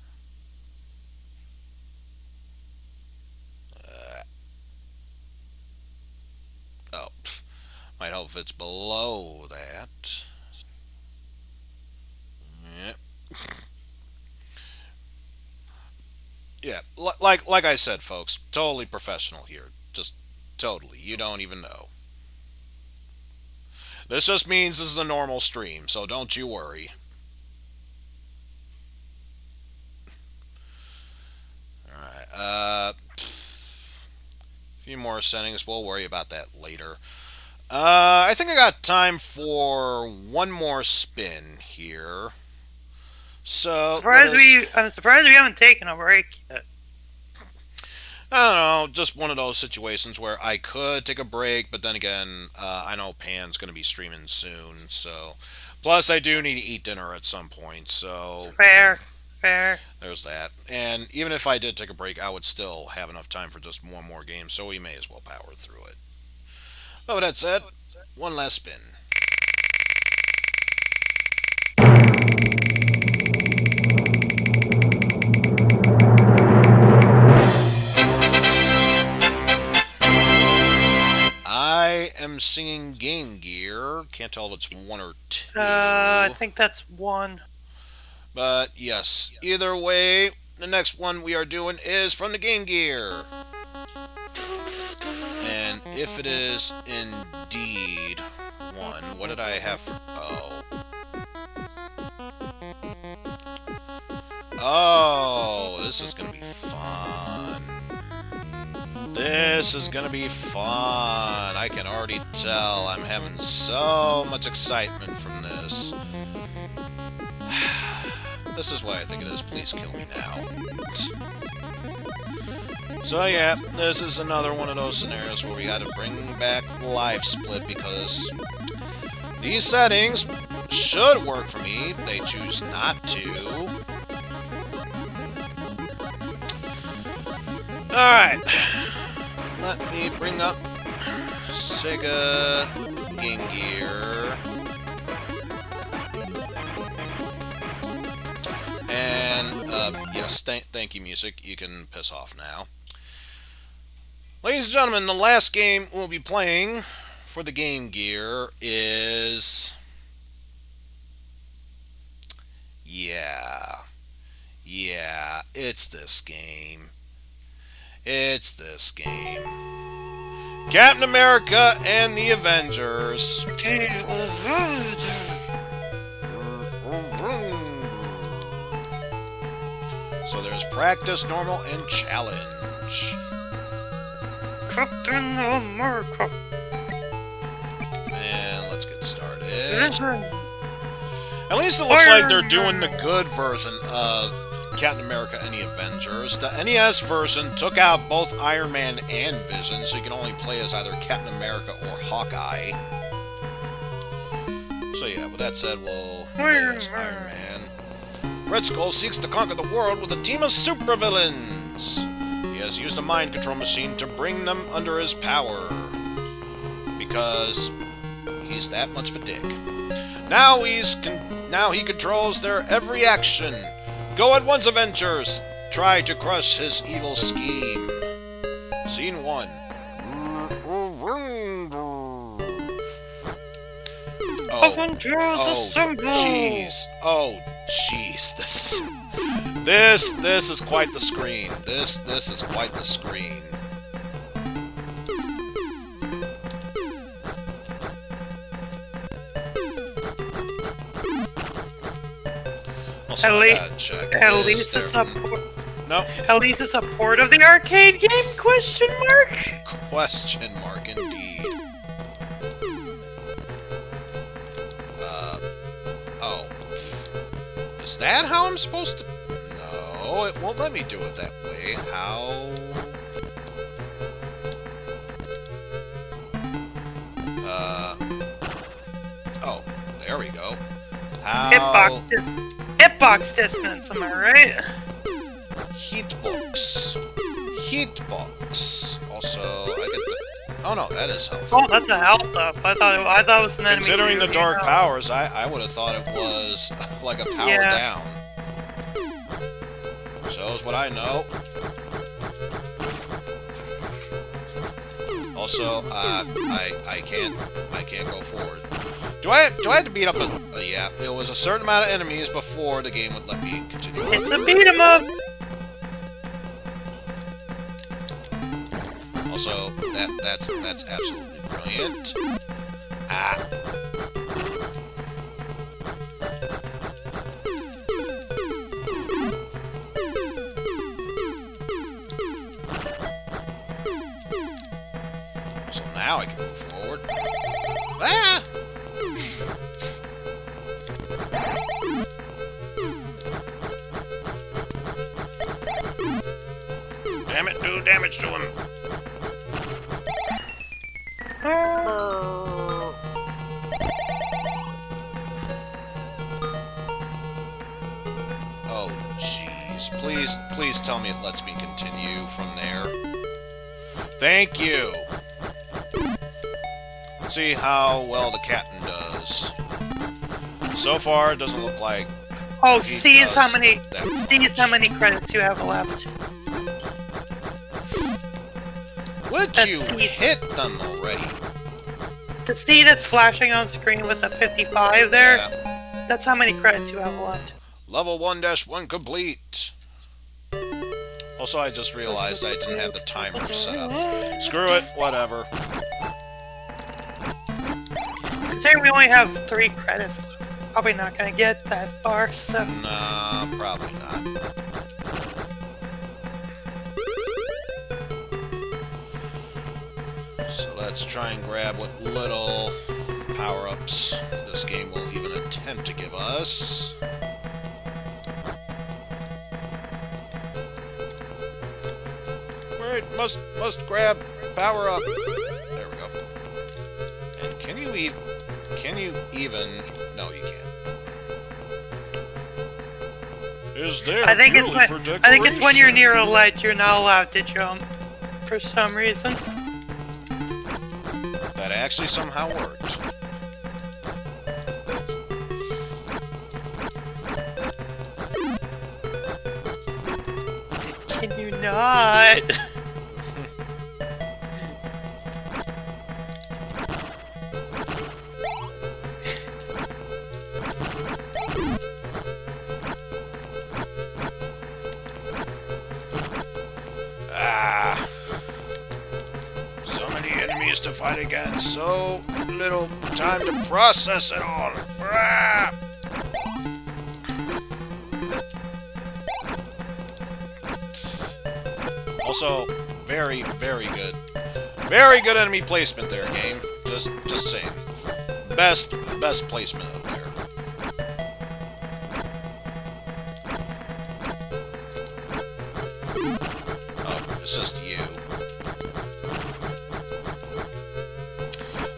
Oh, might help if it's below that. Yep. Yeah, like I said, folks, totally professional here. Just totally. You don't even know. This just means this is a normal stream, so don't you worry. Alright, a few more settings. We'll worry about that later. I think I got time for one more spin here. So I'm surprised we haven't taken a break yet. I don't know, just one of those situations where I could take a break, but then again, I know Pan's going to be streaming soon, so... Plus, I do need to eat dinner at some point, so... Fair. There's that. And even if I did take a break, I would still have enough time for just one more game, so we may as well power through it. But with that said, one last spin. I am singing Game Gear. Can't tell if it's 1 or 2. I think that's 1. But yes, either way, the next one we are doing is from the Game Gear. And if it is indeed 1, what did I have for... Oh, this is going to be fun. This is going to be fun. I can already tell I'm having so much excitement from this. This is what I think it is. Please kill me now. So yeah, this is another one of those scenarios where we got to bring back live split because these settings should work for me. They choose not to. Alright. Let me bring up Sega Game Gear. And, yes, thank you, music. You can piss off now. Ladies and gentlemen, the last game we'll be playing for the Game Gear is... Yeah, it's this game. It's this game. Captain America and the Avengers. So there's practice, normal, and challenge. Captain America. And let's get started. At least it looks like they're doing the good version of Captain America and the Avengers. The NES version took out both Iron Man and Vision, so you can only play as either Captain America or Hawkeye. So yeah, with that said, we'll play as Iron Man. Red Skull seeks to conquer the world with a team of supervillains. He has used a mind control machine to bring them under his power. Because he's that much of a dick. Now he controls their every action. Go at once, Avengers! Try to crush his evil scheme. Scene 1. Oh, jeez. Oh, jeez. This is quite the screen. This is quite the screen. Also, at least it's a port of the arcade game? Question mark? Question mark, indeed. Oh. Is that how I'm supposed to... No, it won't let me do it that way. How... Oh, there we go. How... Hitbox distance, am I right? Heatbox. Heatbox. Also, I get the... Oh no, that is health. Oh, that's a health up. I thought it was an enemy. Considering the dark powers, I would have thought it was like a power down. Shows what I know. Also, I can't go forward. Do I have to beat up a... yeah, it was a certain amount of enemies before the game would let me continue. It's a beat 'em up! Also, that's absolutely brilliant. Ah. So now I can move forward. Ah! Damn it, do damage to him. Oh, jeez. Please tell me it lets me continue from there. Thank you. See how well the captain does. So far, it doesn't look like... Oh, sees how many credits you have left. Would you hit them already? The C that's flashing on screen with the 55 there, Yeah. that's how many credits you have left. Level 1-1 complete. Also, I just realized I didn't have the timer set up. Screw it, whatever. Considering we only have 3 credits, probably not gonna get that far, so... Nah, probably not. So let's try and grab what little power-ups this game will even attempt to give us. Wait, must grab power-up. There we go. And can you even... No, you can't. Is there I think it's when you're near a ledge, you're not allowed to jump. For some reason. That actually somehow worked. Can you not? enemies to fight again. So little time to process it all. Ah! Also, very, very good. Very good enemy placement there, game. Just saying. Best placement out there. Oh, it's just you.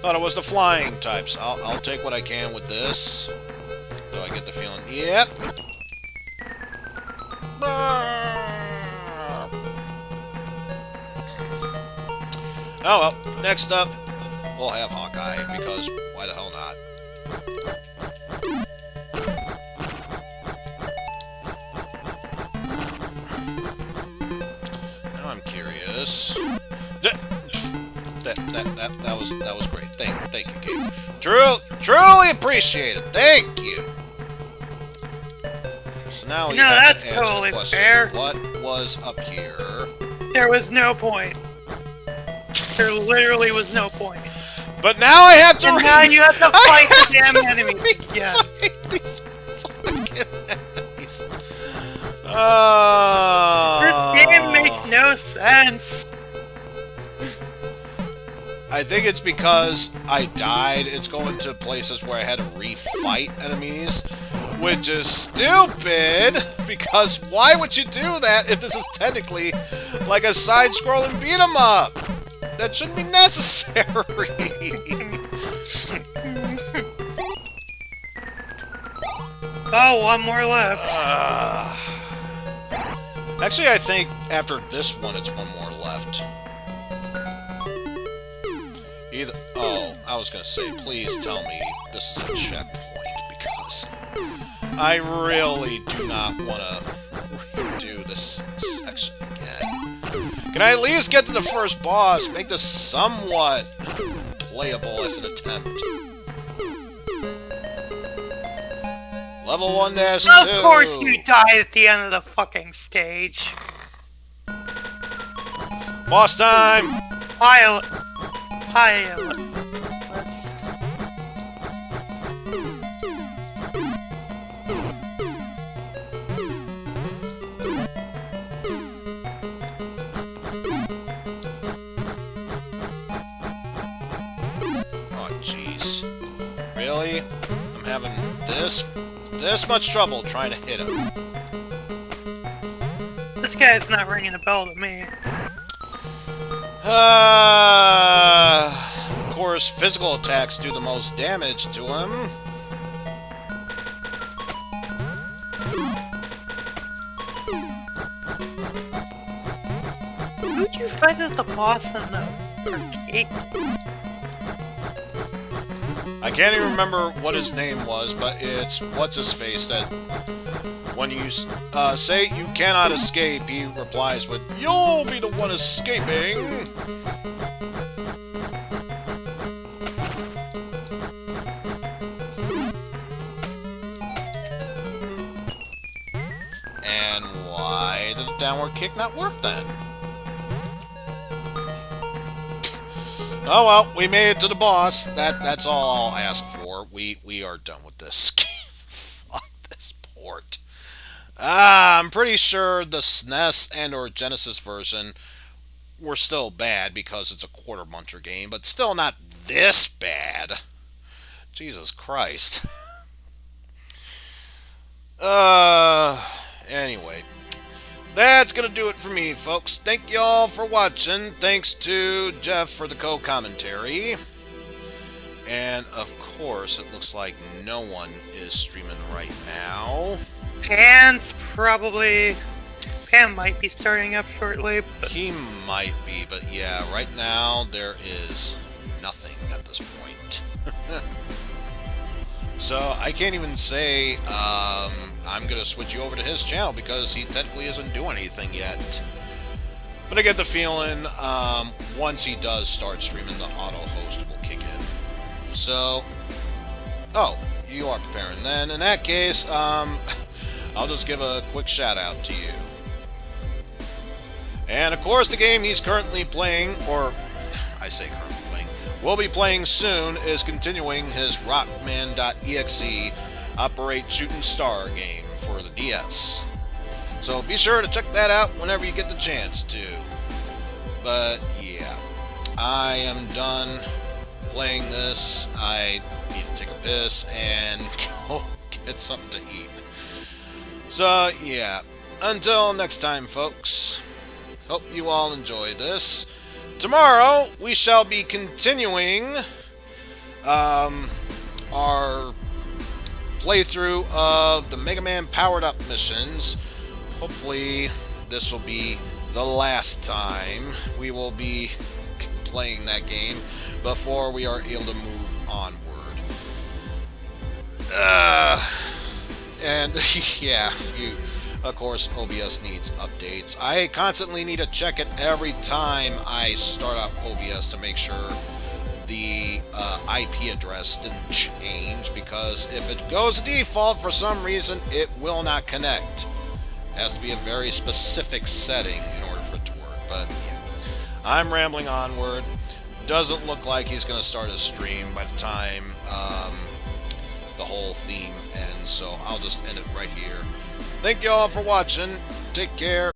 Thought it was the flying types. I'll take what I can with this. Do I get the feeling? Yep. Oh well, next up, we'll have Hawkeye, because why the hell not? Now I'm curious. That was great. Thank you, Kate. Truly appreciate it. Thank you. So now we have to answer totally the question. fair. What was up here? There was no point. There literally was no point. But now I have to. And now you have to fight the damn enemies. Yeah. These fucking enemies. This game makes no sense. I think it's because I died. It's going to places where I had to refight enemies, which is stupid. Because why would you do that if this is technically like a side-scrolling beat 'em up? That shouldn't be necessary. Oh, one more left. Actually, I think after this one, it's one more left. Either. Oh, I was gonna say, please tell me this is a checkpoint, because I really do not want to redo this section again. Can I at least get to the first boss? Make this somewhat playable as an attempt. Level 1-2. Of course you died at the end of the fucking stage. Boss time! Let's... Oh, jeez. Really? I'm having this much trouble trying to hit him. This guy's not ringing a bell to me. Of course, physical attacks do the most damage to him. Who'd you find as the boss in the arcade? I can't even remember what his name was, but it's what's-his-face that when you say you cannot escape, he replies with, "You'll be the one escaping!" And why did the downward kick not work then? Oh well, we made it to the boss. That's all I'll ask for. We are done with this game. Fuck this port. I'm pretty sure the SNES and or Genesis version were still bad because it's a quarter muncher game, but still not this bad. Jesus Christ. Anyway. That's gonna do it for me, folks. Thank y'all for watching. Thanks to Jeff for the co-commentary. And, of course, it looks like no one is streaming right now. Pan might be starting up shortly, but... He might be, but yeah, right now there is nothing at this point. So, I can't even say, I'm going to switch you over to his channel because he technically isn't doing anything yet. But I get the feeling once he does start streaming, the auto-host will kick in. So, oh, you are preparing then. In that case, I'll just give a quick shout-out to you. And, of course, the game he's currently playing, or I say currently playing, will be playing soon is continuing his Rockman.exe Operate Shooting Star game for the DS. So be sure to check that out whenever you get the chance to. But yeah, I am done playing this. I need to take a piss and go get something to eat. So yeah, until next time, folks. Hope you all enjoyed this. Tomorrow we shall be continuing our playthrough of the Mega Man Powered Up missions. Hopefully this will be the last time we will be playing that game before we are able to move onward. And yeah, of course, OBS needs updates. I constantly need to check it every time I start up OBS to make sure the IP address didn't change, because if it goes to default for some reason, it will not connect. It has to be a very specific setting in order for it to work. But yeah, I'm rambling onward. Doesn't look like he's going to start a stream by the time the whole theme ends, so I'll just end it right here. Thank you all for watching. Take care.